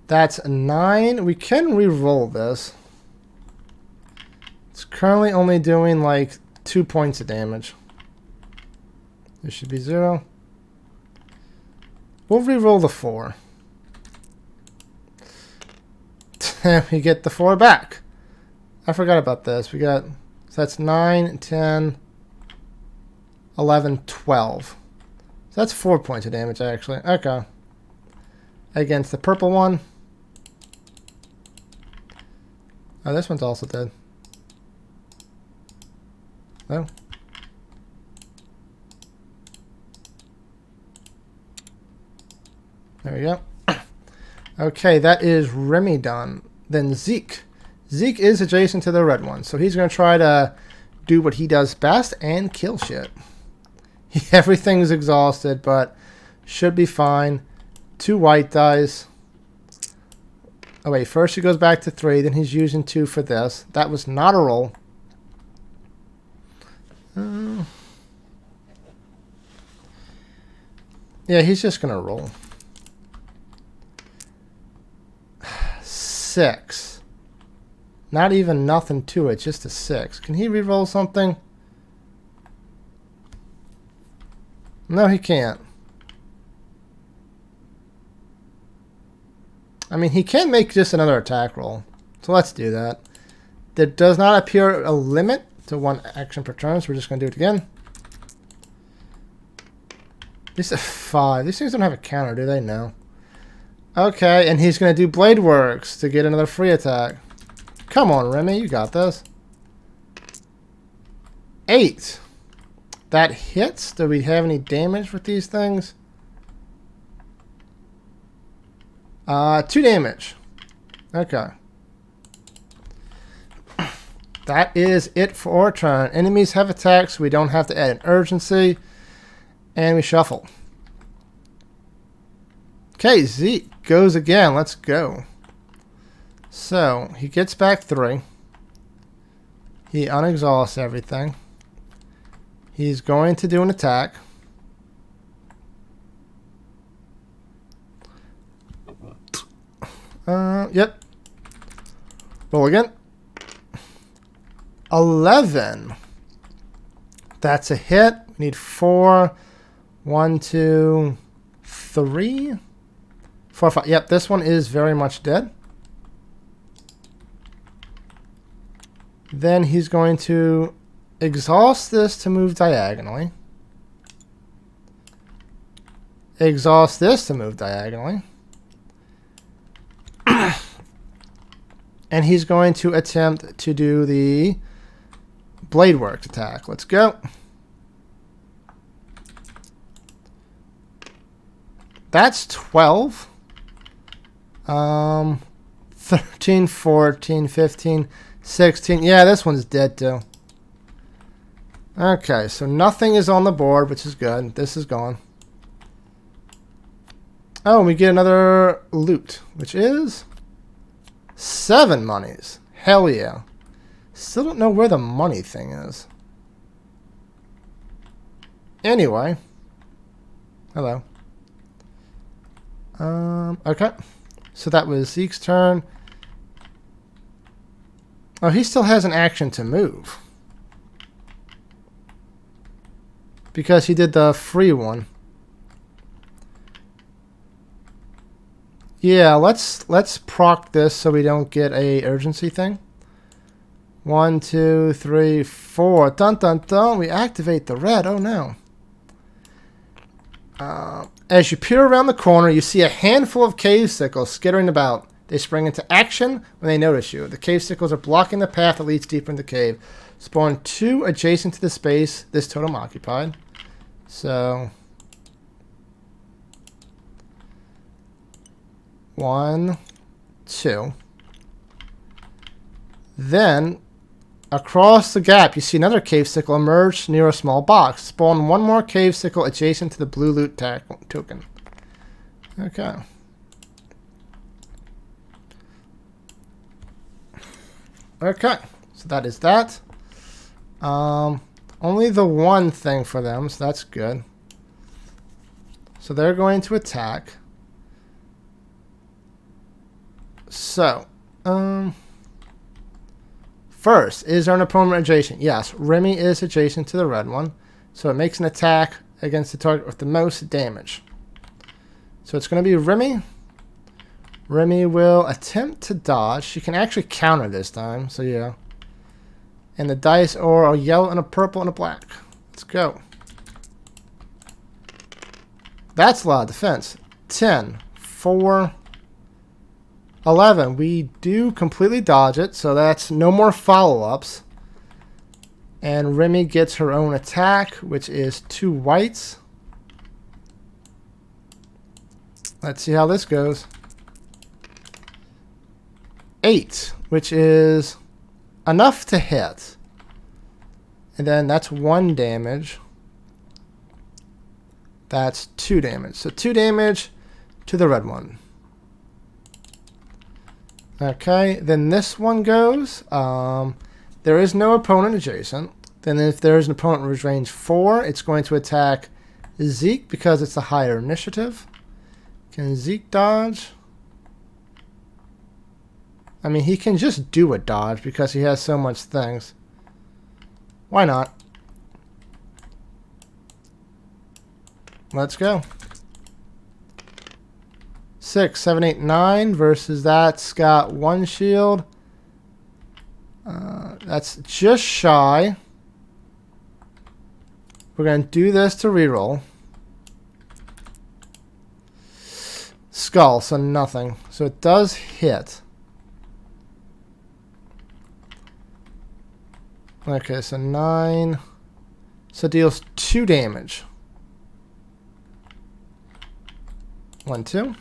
That's a 9. We can re-roll this. It's currently only doing like 2 points of damage. This should be 0. We'll re-roll the 4. We get the 4 back. I forgot about this. We got, so that's 9, 10, 11, 12. So that's 4 points of damage actually. Okay. Against the purple one. Oh, this one's also dead. Oh. There we go. Okay, that is Remi done. Then Zeke. Zeke is adjacent to the red one, so he's going to try to do what he does best and kill shit. Everything's exhausted, but should be fine. 2 white dice. Oh wait, first he goes back to 3, then he's using 2 for this. That was not a roll. Yeah, he's just going to roll. 6. Not even nothing to it, just a 6. Can he re-roll something? No, he can't. I mean, he can make just another attack roll. So let's do that. There does not appear a limit to 1 action per turn, so we're just going to do it again. This is a 5. These things don't have a counter, do they? No. Okay, and he's going to do Blade Works to get another free attack. Come on, Remi, you got this. 8. That hits. Do we have any damage with these things? 2 damage. Okay. That is it for our turn. Enemies have attacks, so we don't have to add an urgency. And we shuffle. Okay, Zeke goes again. Let's go. So, he gets back 3. He unexhausts everything. He's going to do an attack. Yep. Roll again. 11. That's a hit. We need 4. 1, 2, 3. 4, 5. Yep, this one is very much dead. Then he's going to exhaust this to move diagonally. Exhaust this to move diagonally. And he's going to attempt to do the Blade Works attack. Let's go. That's 12. 13, 14, 15, 16. Yeah, this one's dead too. Okay, so nothing is on the board, which is good. This is gone. Oh, we get another loot, which is 7 monies. Hell yeah. Still don't know where the money thing is. Anyway. Hello. Okay. So that was Zeke's turn. Oh, he still has an action to move. Because he did the free one. Yeah, let's proc this so we don't get a urgency thing. 1, 2, 3, 4. Dun dun dun. We activate the red. Oh no. As you peer around the corner, you see a handful of cave sickles skittering about. They spring into action when they notice you. The cave sickles are blocking the path that leads deeper into the cave. Spawn 2 adjacent to the space this totem occupied. So 1, 2. Then Across the gap, you see another cave sickle emerge near a small box. Spawn one more cave sickle adjacent to the blue loot token. Okay. Okay, so that is that. Only the one thing for them, so that's good. So they're going to attack. So, first, is there an opponent adjacent? Yes, Remi is adjacent to the red one. So it makes an attack against the target with the most damage. So it's going to be Remi. Remi will attempt to dodge. She can actually counter this time, so yeah. And the dice are a yellow and a purple and a black. Let's go. That's a lot of defense. 10, 4, 11. We do completely dodge it, so that's no more follow-ups. And Remi gets her own attack, which is 2 whites. Let's see how this goes. 8, which is enough to hit. And then that's 1 damage. That's 2 damage. So 2 damage to the red one. Okay, then this one goes. There is no opponent adjacent. Then if there is an opponent with range 4, it's going to attack Zeke because it's a higher initiative. Can Zeke dodge? I mean, he can just do a dodge because he has so much things. Why not? Let's go. 6, 7, 8, 9 versus that's got 1 shield. That's just shy. We're going to do this to reroll. Skull, so nothing. So it does hit. Okay, so 9. So it deals 2 damage. 1, 2.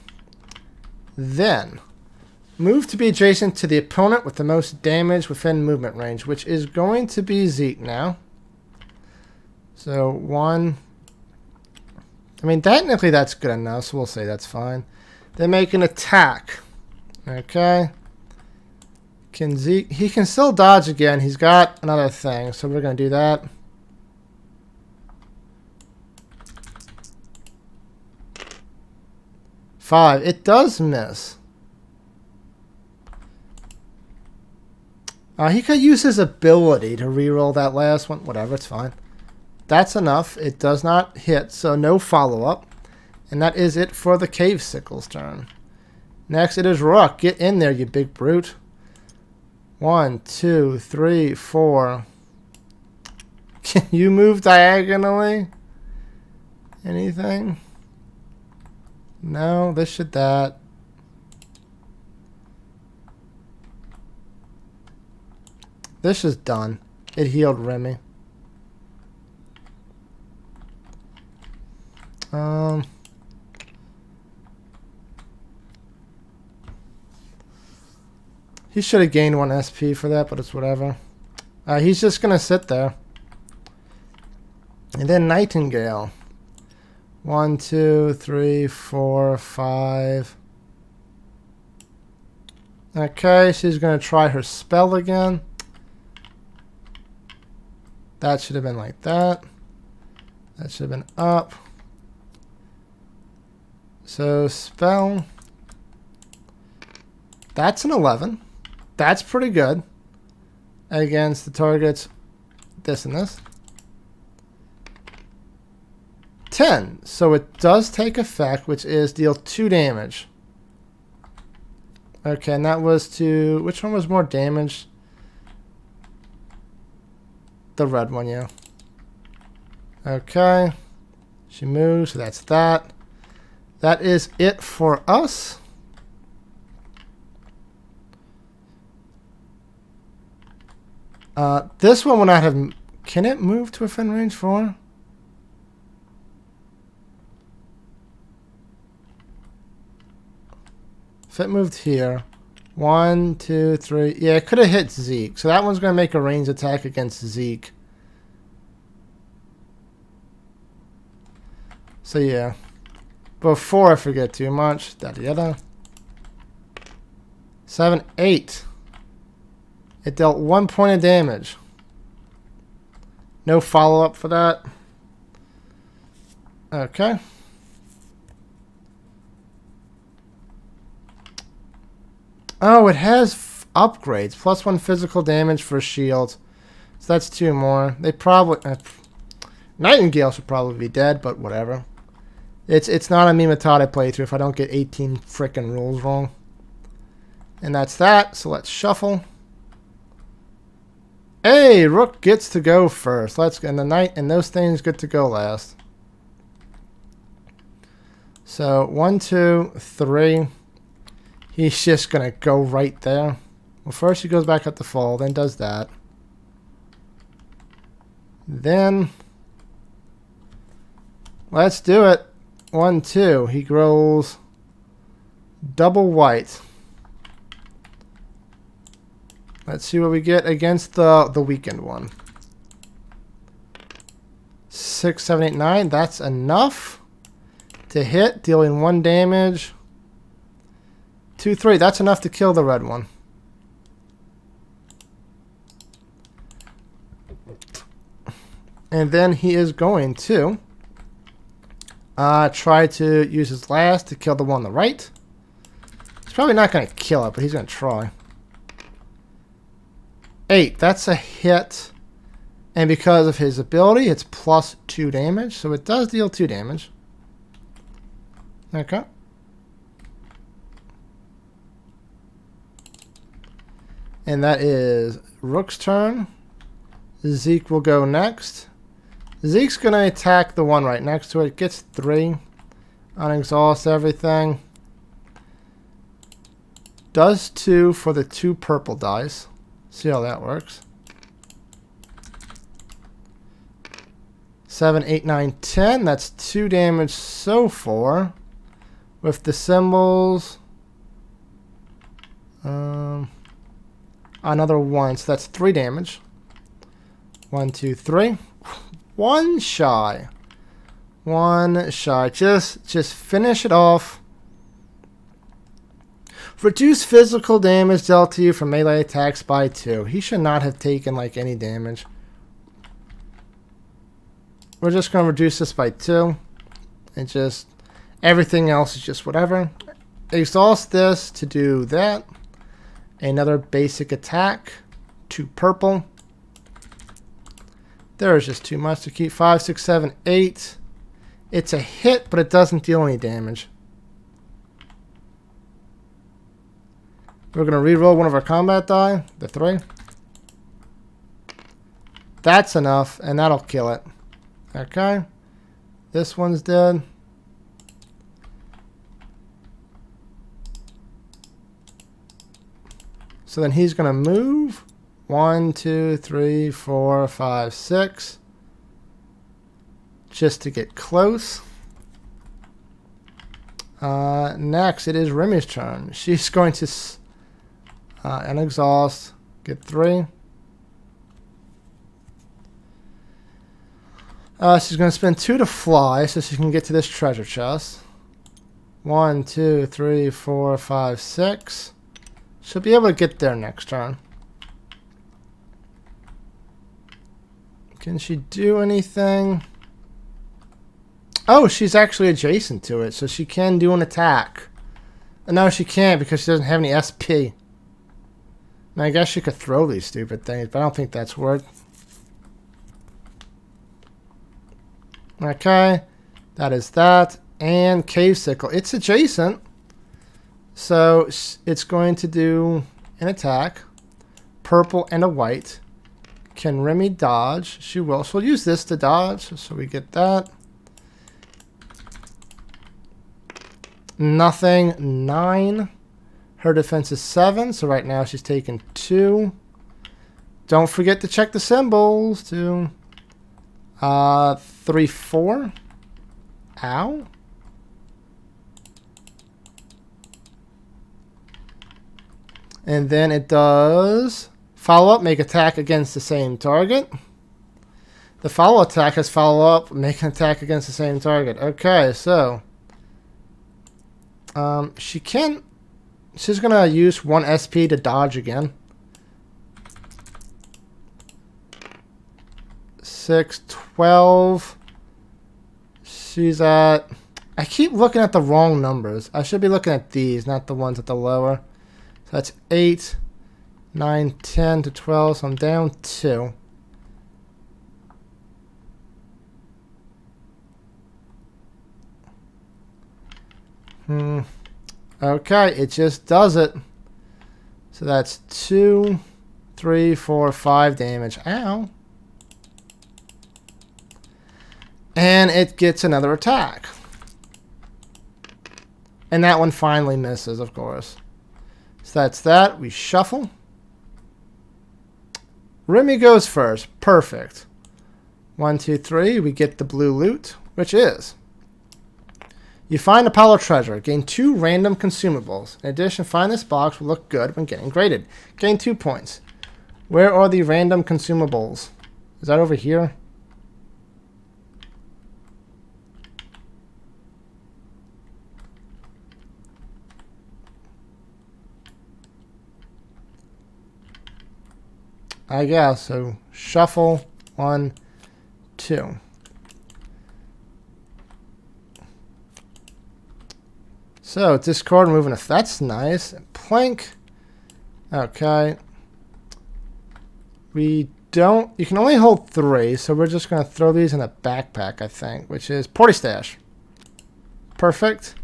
Then, move to be adjacent to the opponent with the most damage within movement range, which is going to be Zeke now. So 1. I mean, technically that's good enough, so we'll say that's fine. They make an attack. Okay. Can Zeke... He can still dodge again. He's got another thing, so we're going to do that. Five. It does miss. He could use his ability to reroll that last one. Whatever, it's fine. That's enough. It does not hit, so no follow-up. And that is it for the Cave Sickle's turn. Next, it is Rook. Get in there, you big brute. 1, 2, 3, 4. Can you move diagonally? Anything? No, this should that. This is done. It healed Remi. He should have gained 1 SP for that, but it's whatever. He's just going to sit there. And then Nightingale. 1, 2, 3, 4, 5. Okay, she's going to try her spell again. That should have been like that. That should have been up. So, spell. That's an 11. That's pretty good. Against the targets, this and this. 10. So it does take effect, which is deal 2 damage. Okay, and that was to... Which one was more damage? The red one, yeah. Okay. She moves, so that's that. That is it for us. This one will not have... Can it move to within range 4? If it moved here, 1, 2, 3. Yeah, it could have hit Zeke. So that one's going to make a ranged attack against Zeke. So yeah. Before I forget too much. Da-da-da. 7, 8. It dealt 1 point of damage. No follow-up for that. Okay. Oh, it has upgrades. +1 physical damage for shield. So that's 2 more. They probably... Nightingale should probably be dead, but whatever. It's not a Mimitata playthrough if I don't get 18 frickin' rules wrong. And that's that. So let's shuffle. Hey, Rook gets to go first. Let's and the Knight and those things get to go last. So 1, 2, 3. He's just gonna go right there. Well, first he goes back up the fold, then does that. Then let's do it. 1, 2. He grows double white. Let's see what we get against the weakened one. 6, 7, 8, 9. That's enough to hit, dealing 1 damage. 2, 3. That's enough to kill the red one. And then he is going to try to use his last to kill the one on the right. He's probably not going to kill it, but he's going to try. 8. That's a hit. And because of his ability, it's +2 damage. So it does deal 2 damage. Okay. And that is Rook's turn. Zeke will go next. Zeke's going to attack the one right next to it. Gets 3. Unexhaust everything. Does 2 for the 2 purple dice. See how that works. 7, 8, 9, 10. That's 2 damage so far. With the symbols. Another 1. So that's 3 damage. 1, 2, 3. 1 shy. 1 shy. Just finish it off. Reduce physical damage dealt to you from melee attacks by 2. He should not have taken like any damage. We're just going to reduce this by 2. And just everything else is just whatever. Exhaust this to do that. Another basic attack. 2 purple. There is just too much to keep. 5, 6, 7, 8. It's a hit, but it doesn't deal any damage. We're going to re-roll one of our combat die, the 3. That's enough, and that'll kill it. Okay. This one's dead. So then he's going to move. 1, 2, 3, 4, 5, 6. Just to get close. Next, it is Remi's turn. She's going to and exhaust. Get 3. She's going to spend 2 to fly so she can get to this treasure chest. 1, 2, 3, 4, 5, 6. She'll be able to get there next turn. Can she do anything? Oh, she's actually adjacent to it, so she can do an attack. No, she can't because she doesn't have any SP. Now, I guess she could throw these stupid things, but I don't think that's worth. Okay, that is that. And Cave Sickle. It's adjacent, so it's going to do an attack. Purple and a white. Can Remi dodge? She will. She'll use this to dodge, so we get that. Nothing. 9. Her defense is 7, so right now she's taking 2. Don't forget to check the symbols, too. 3, 4. Ow. And then it does follow up, make attack against the same target. The follow attack has follow up, make an attack against the same target. Okay, so she's gonna use 1 SP to dodge again. 6, 12. She's at... I keep looking at the wrong numbers. I should be looking at these, not the ones at the lower. So that's 8, 9, 10 to 12. So I'm down 2. Okay, it just does it. So that's 2, 3, 4, 5 damage. Ow. And it gets another attack. And that one finally misses, of course. So that's that. We shuffle. Remi goes first. Perfect. 1, 2, 3. We get the blue loot, which is... You find a pile of treasure. Gain 2 random consumables. In addition, find this box will look good when getting graded. Gain 2 points. Where are the random consumables? Is that over here? I guess. So shuffle 1, 2. So discard, moving a... That's nice. Plank. Okay. We don't... You can only hold 3, so we're just going to throw these in a backpack, I think, which is Party Stash. Perfect.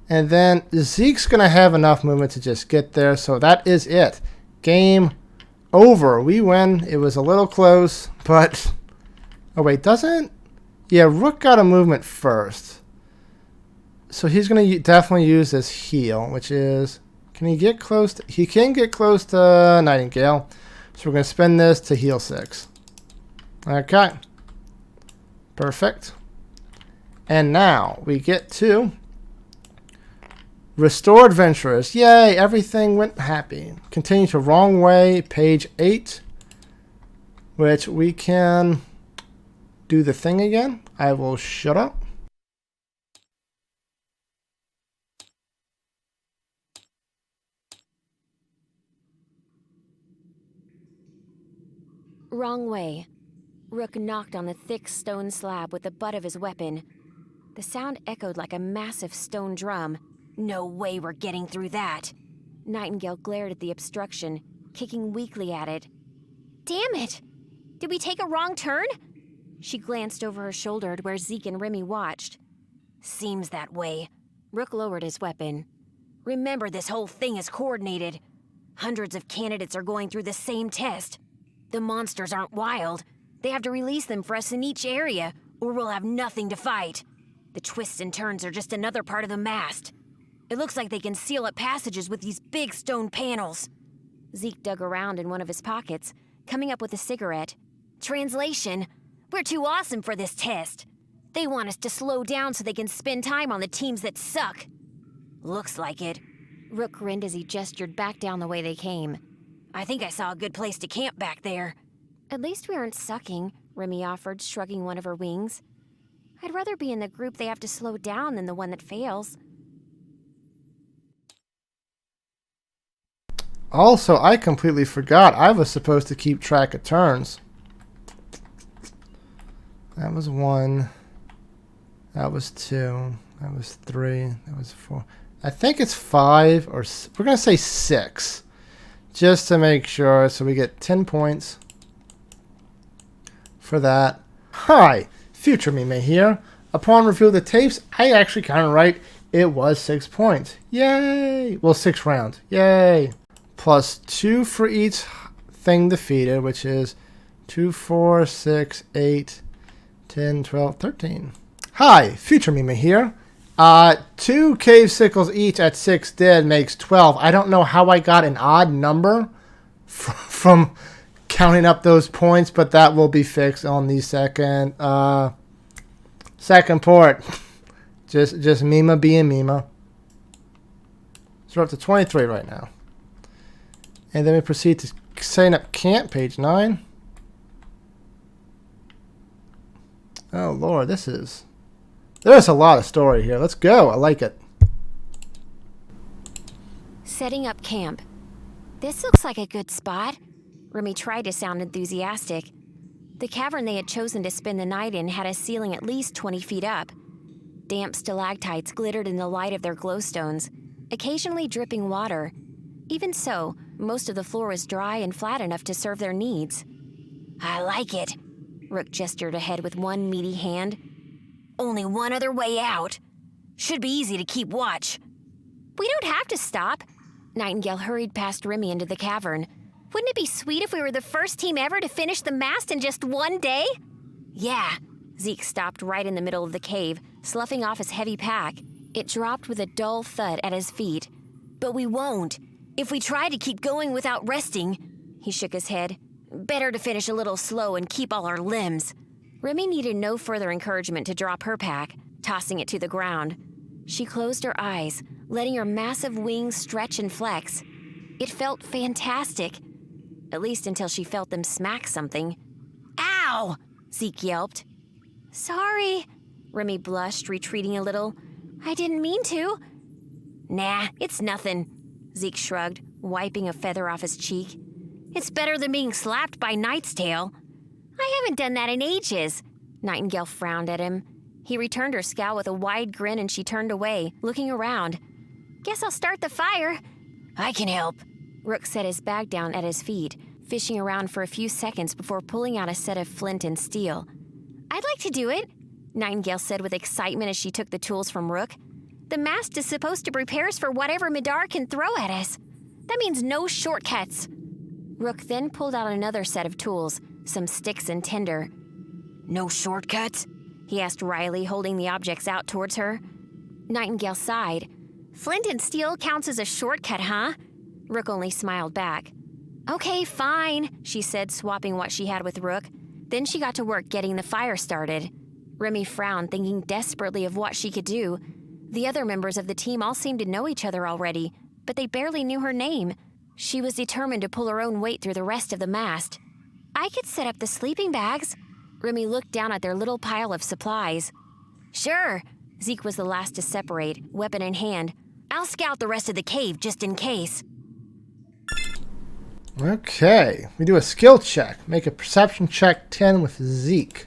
And then Zeke's going to have enough movement to just get there, so that is it. Game over. We win. It was a little close, but... Oh, wait, doesn't... Yeah, Rook got a movement first. So he's going to definitely use this heal, which is... Can he get close to... He can get close to Nightingale. So we're going to spend this to heal 6. Okay. Perfect. And now we get to... Restore Adventurers. Yay, everything went happy. Continue to wrong way, page 8. Which we can do the thing again. I will shut up. Wrong way. Rook knocked on the thick stone slab with the butt of his weapon. The sound echoed like a massive stone drum. No way we're getting through that. Nightingale glared at the obstruction, kicking weakly at it. Damn it! Did we take a wrong turn? She glanced over her shoulder to where Zeke and Remi watched. Seems that way. Rook lowered his weapon. Remember, this whole thing is coordinated. Hundreds of candidates are going through the same test. The monsters aren't wild. They have to release them for us in each area, or we'll have nothing to fight. The twists and turns are just another part of the mast. It looks like they can seal up passages with these big stone panels. Zeke dug around in one of his pockets, coming up with a cigarette. Translation: we're too awesome for this test. They want us to slow down so they can spend time on the teams that suck. Looks like it. Rook grinned as he gestured back down the way they came. I think I saw a good place to camp back there. At least we aren't sucking, Remi offered, shrugging one of her wings. I'd rather be in the group they have to slow down than the one that fails. Also, I completely forgot I was supposed to keep track of turns. That was 1. That was 2. That was 3. That was 4. I think it's 5 or... We're going to say 6. Just to make sure. So we get 10 points for that. Hi, future Mime here. Upon review of the tapes, I actually kind of right. It was 6 points. Yay! Well, 6 rounds. Yay! Plus 2 for each thing defeated, which is 2, 4, 6, 8, 10, 12, 13. Hi, future Mime here. 2 cave sickles each at 6 dead makes 12. I don't know how I got an odd number from counting up those points, but that will be fixed on the second port. just Mima being Mima. So we're up to 23 right now. And then we proceed to setting up camp, page 9. Oh Lord, there's a lot of story here. Let's go. I like it. Setting up camp. This looks like a good spot. Remi tried to sound enthusiastic. The cavern they had chosen to spend the night in had a ceiling at least 20 feet up. Damp stalactites glittered in the light of their glowstones, occasionally dripping water. Even so, most of the floor was dry and flat enough to serve their needs. I like it. Rook gestured ahead with one meaty hand. Only one other way out. Should be easy to keep watch. We don't have to stop. Nightingale hurried past Remi into the cavern. Wouldn't it be sweet if we were the first team ever to finish the mast in just one day? Yeah. Zeke stopped right in the middle of the cave, sloughing off his heavy pack. It dropped with a dull thud at his feet. But we won't. If we try to keep going without resting, he shook his head. Better to finish a little slow and keep all our limbs. Remi needed no further encouragement to drop her pack, tossing it to the ground. She closed her eyes, letting her massive wings stretch and flex. It felt fantastic. At least until she felt them smack something. Ow! Zeke yelped. Sorry, Remi blushed, retreating a little. I didn't mean to. Nah, it's nothing, Zeke shrugged, wiping a feather off his cheek. It's better than being slapped by Knight's Tail. I haven't done that in ages. Nightingale frowned at him. He returned her scowl with a wide grin and she turned away, looking around. Guess I'll start the fire. I can help. Rook set his bag down at his feet, fishing around for a few seconds before pulling out a set of flint and steel. I'd like to do it, Nightingale said with excitement as she took the tools from Rook. The mast is supposed to prepare us for whatever Middara can throw at us. That means no shortcuts. Rook then pulled out another set of tools, some sticks and tinder. No shortcuts? He asked Riley, holding the objects out towards her. Nightingale sighed. Flint and steel counts as a shortcut, huh? Rook only smiled back. Okay, fine, she said, swapping what she had with Rook. Then she got to work getting the fire started. Remi frowned, thinking desperately of what she could do. The other members of the team all seemed to know each other already, but they barely knew her name. She was determined to pull her own weight through the rest of the mast. I could set up the sleeping bags. Remi looked down at their little pile of supplies. Sure. Zeke was the last to separate, weapon in hand. I'll scout the rest of the cave just in case. Okay, we do a skill check. Make a perception check 10 with Zeke.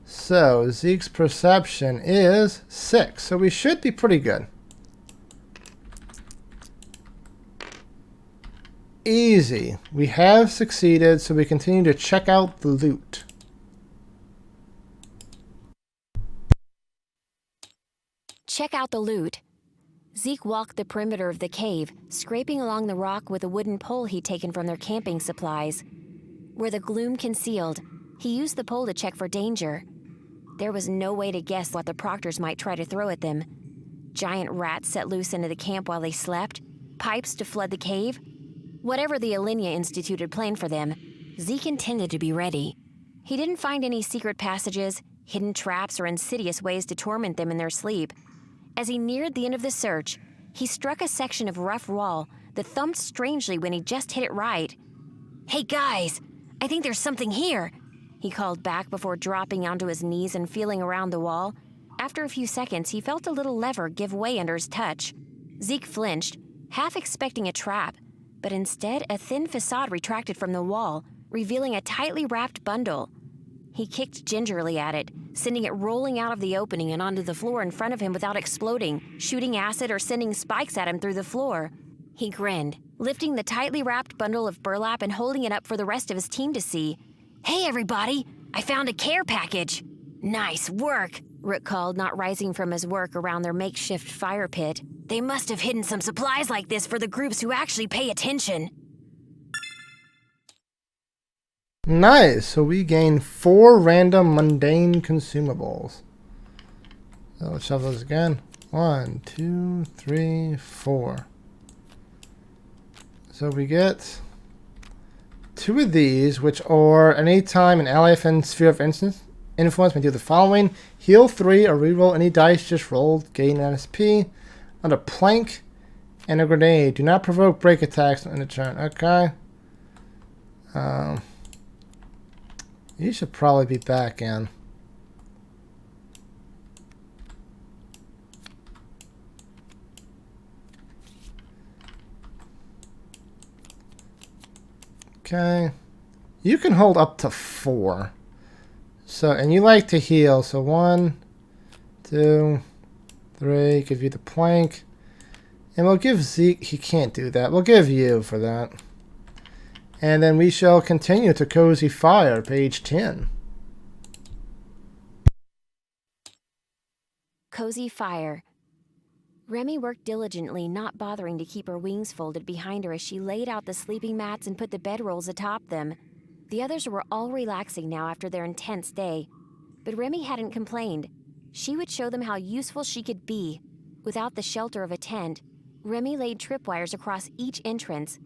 So, Zeke's perception is 6, so we should be pretty good. Easy. We have succeeded, so we continue to check out the loot. Check out the loot. Zeke walked the perimeter of the cave, scraping along the rock with a wooden pole he'd taken from their camping supplies. Where the gloom concealed, he used the pole to check for danger. There was no way to guess what the proctors might try to throw at them. Giant rats set loose into the camp while they slept, pipes to flood the cave. Whatever the Alinea Institute had planned for them, Zeke intended to be ready. He didn't find any secret passages, hidden traps, or insidious ways to torment them in their sleep. As he neared the end of the search, he struck a section of rough wall that thumped strangely when he just hit it right. Hey guys, I think there's something here, he called back before dropping onto his knees and feeling around the wall. After a few seconds, he felt a little lever give way under his touch. Zeke flinched, half expecting a trap, but instead a thin facade retracted from the wall, revealing a tightly wrapped bundle. He kicked gingerly at it, sending it rolling out of the opening and onto the floor in front of him without exploding, shooting acid or sending spikes at him through the floor. He grinned, lifting the tightly wrapped bundle of burlap and holding it up for the rest of his team to see. Hey everybody, I found a care package. Nice work, Rook called, not rising from his work around their makeshift fire pit. They must have hidden some supplies like this for the groups who actually pay attention. Nice, so we gain 4 random mundane consumables. So let's shuffle those again. 1, 2, 3, 4. So we get 2 of these, which are anytime an ally in sphere of influence may do the following: heal 3 or reroll any dice just rolled, gain an SP. Under plank, and a grenade. Do not provoke break attacks in a turn. Okay. You should probably be back in. Okay. You can hold up to 4. So, and you like to heal. So 1, 2, 3. Give you the plank. And we'll give Zeke... He can't do that. We'll give you for that. And then we shall continue to Cozy Fire, page 10. Cozy Fire. Remi worked diligently, not bothering to keep her wings folded behind her as she laid out the sleeping mats and put the bedrolls atop them. The others were all relaxing now after their intense day. But Remi hadn't complained. She would show them how useful she could be. Without the shelter of a tent, Remi laid tripwires across each entrance.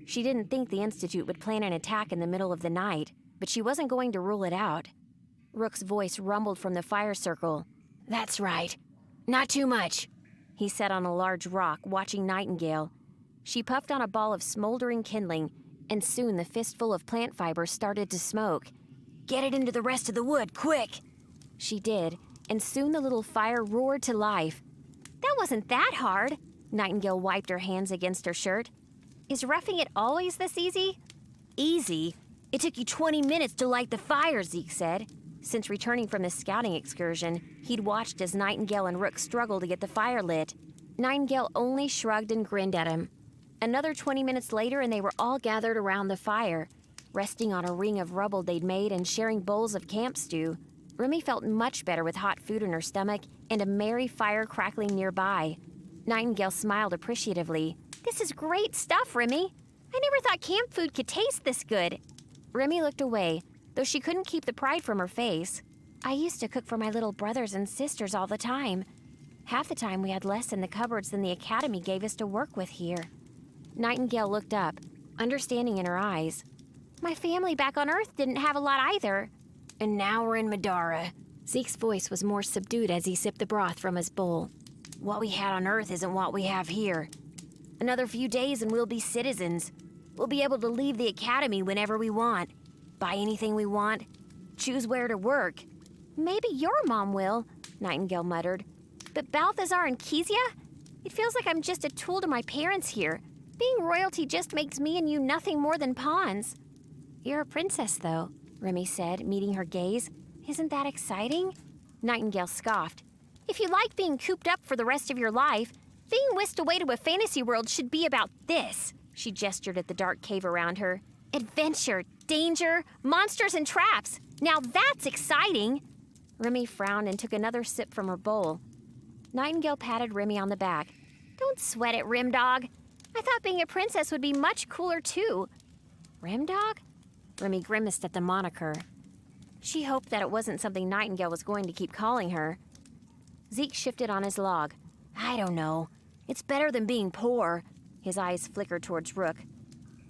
She didn't think the Institute would plan an attack in the middle of the night, but she wasn't going to rule it out. Rook's voice rumbled from the fire circle. "That's right. Not too much," he said on a large rock, watching Nightingale. She puffed on a ball of smoldering kindling, and soon the fistful of plant fiber started to smoke. "Get it into the rest of the wood, quick!" She did, and soon the little fire roared to life. "That wasn't that hard." Nightingale wiped her hands against her shirt. "Is roughing it always this easy?" "Easy? It took you 20 minutes to light the fire," Zeke said. Since returning from the scouting excursion, he'd watched as Nightingale and Rook struggled to get the fire lit. Nightingale only shrugged and grinned at him. Another 20 minutes later and they were all gathered around the fire, resting on a ring of rubble they'd made and sharing bowls of camp stew. Remi felt much better with hot food in her stomach and a merry fire crackling nearby. Nightingale smiled appreciatively. "This is great stuff, Remi. I never thought camp food could taste this good." Remi looked away, though she couldn't keep the pride from her face. "I used to cook for my little brothers and sisters all the time. Half the time we had less in the cupboards than the Academy gave us to work with here." Nightingale looked up, understanding in her eyes. "My family back on Earth didn't have a lot either." "And now we're in Middara." Zeke's voice was more subdued as he sipped the broth from his bowl. "What we had on Earth isn't what we have here. Another few days and we'll be citizens. We'll be able to leave the Academy whenever we want, buy anything we want, choose where to work." "Maybe your mom will," Nightingale muttered. "But Balthazar and Kezia? It feels like I'm just a tool to my parents here. Being royalty just makes me and you nothing more than pawns." "You're a princess, though," Remi said, meeting her gaze. "Isn't that exciting?" Nightingale scoffed. "If you like being cooped up for the rest of your life, being whisked away to a fantasy world should be about this." She gestured at the dark cave around her. "Adventure, danger, monsters, and traps. Now that's exciting." Remi frowned and took another sip from her bowl. Nightingale patted Remi on the back. "Don't sweat it, Rimdog. I thought being a princess would be much cooler, too." "Rimdog?" Remi grimaced at the moniker. She hoped that it wasn't something Nightingale was going to keep calling her. Zeke shifted on his log. "I don't know. It's better than being poor." His eyes flickered towards Rook.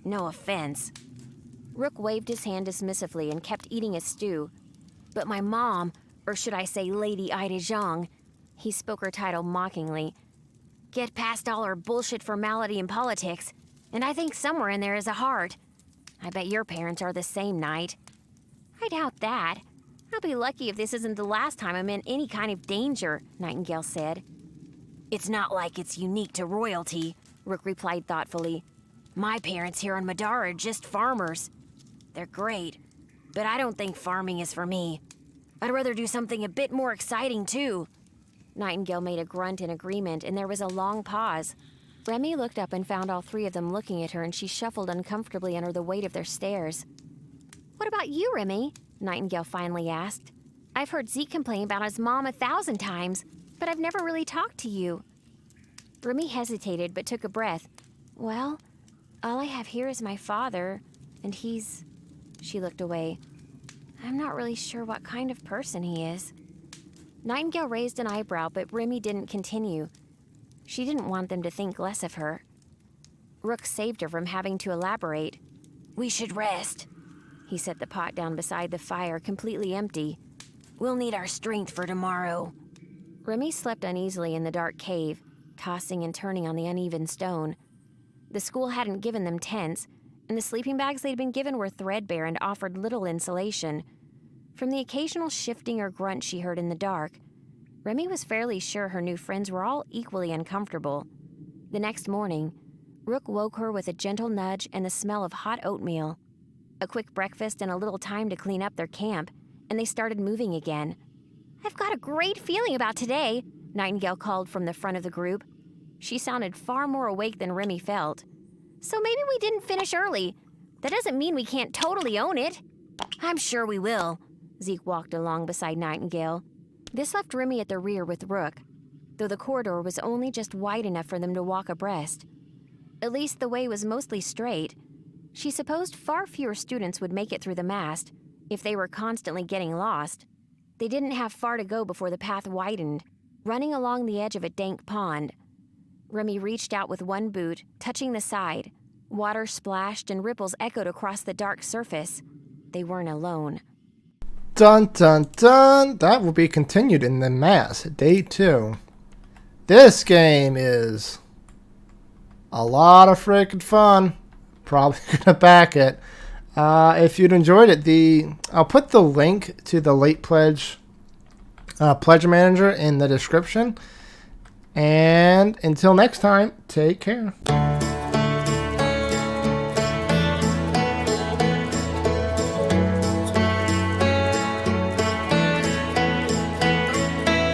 "No offense." Rook waved his hand dismissively and kept eating his stew. "But my mom, or should I say Lady Ida Zhang," he spoke her title mockingly, "get past all her bullshit formality and politics, and I think somewhere in there is a heart. I bet your parents are the same, Knight." "I doubt that. I'll be lucky if this isn't the last time I'm in any kind of danger," Nightingale said. "It's not like it's unique to royalty," Rook replied thoughtfully. "My parents here on Middara are just farmers. They're great, but I don't think farming is for me. I'd rather do something a bit more exciting, too." Nightingale made a grunt in agreement, and there was a long pause. Remi looked up and found all three of them looking at her, and she shuffled uncomfortably under the weight of their stares. "What about you, Remi?" Nightingale finally asked. "I've heard Zeke complain about his mom 1,000 times, but I've never really talked to you." Remi hesitated but took a breath. "Well, all I have here is my father, and he's..." She looked away. "I'm not really sure what kind of person he is." Nightingale raised an eyebrow, but Remi didn't continue. She didn't want them to think less of her. Rook saved her from having to elaborate. "We should rest." He set the pot down beside the fire, completely empty. "We'll need our strength for tomorrow." Remi slept uneasily in the dark cave. tossing and turning on the uneven stone. The school hadn't given them tents, and the sleeping bags they'd been given were threadbare and offered little insulation. From the occasional shifting or grunt she heard in the dark, Remi was fairly sure her new friends were all equally uncomfortable. The next morning, Rook woke her with a gentle nudge and the smell of hot oatmeal. A quick breakfast and a little time to clean up their camp, and they started moving again. "I've got a great feeling about today," Nightingale called from the front of the group. She sounded far more awake than Remi felt. "So maybe we didn't finish early. That doesn't mean we can't totally own it." "I'm sure we will." Zeke walked along beside Nightingale. This left Remi at the rear with Rook, though the corridor was only just wide enough for them to walk abreast. At least the way was mostly straight. She supposed far fewer students would make it through the mast if they were constantly getting lost. They didn't have far to go before the path widened, running along the edge of a dank pond. Remi reached out with one boot, touching the side. Water splashed and ripples echoed across the dark surface. They weren't alone. Dun dun dun! That will be continued in the Mast, Day 2. This game is a lot of freaking fun. Probably gonna back it. If you'd enjoyed it, I'll put the link to the late pledge manager in the description. And until next time, take care.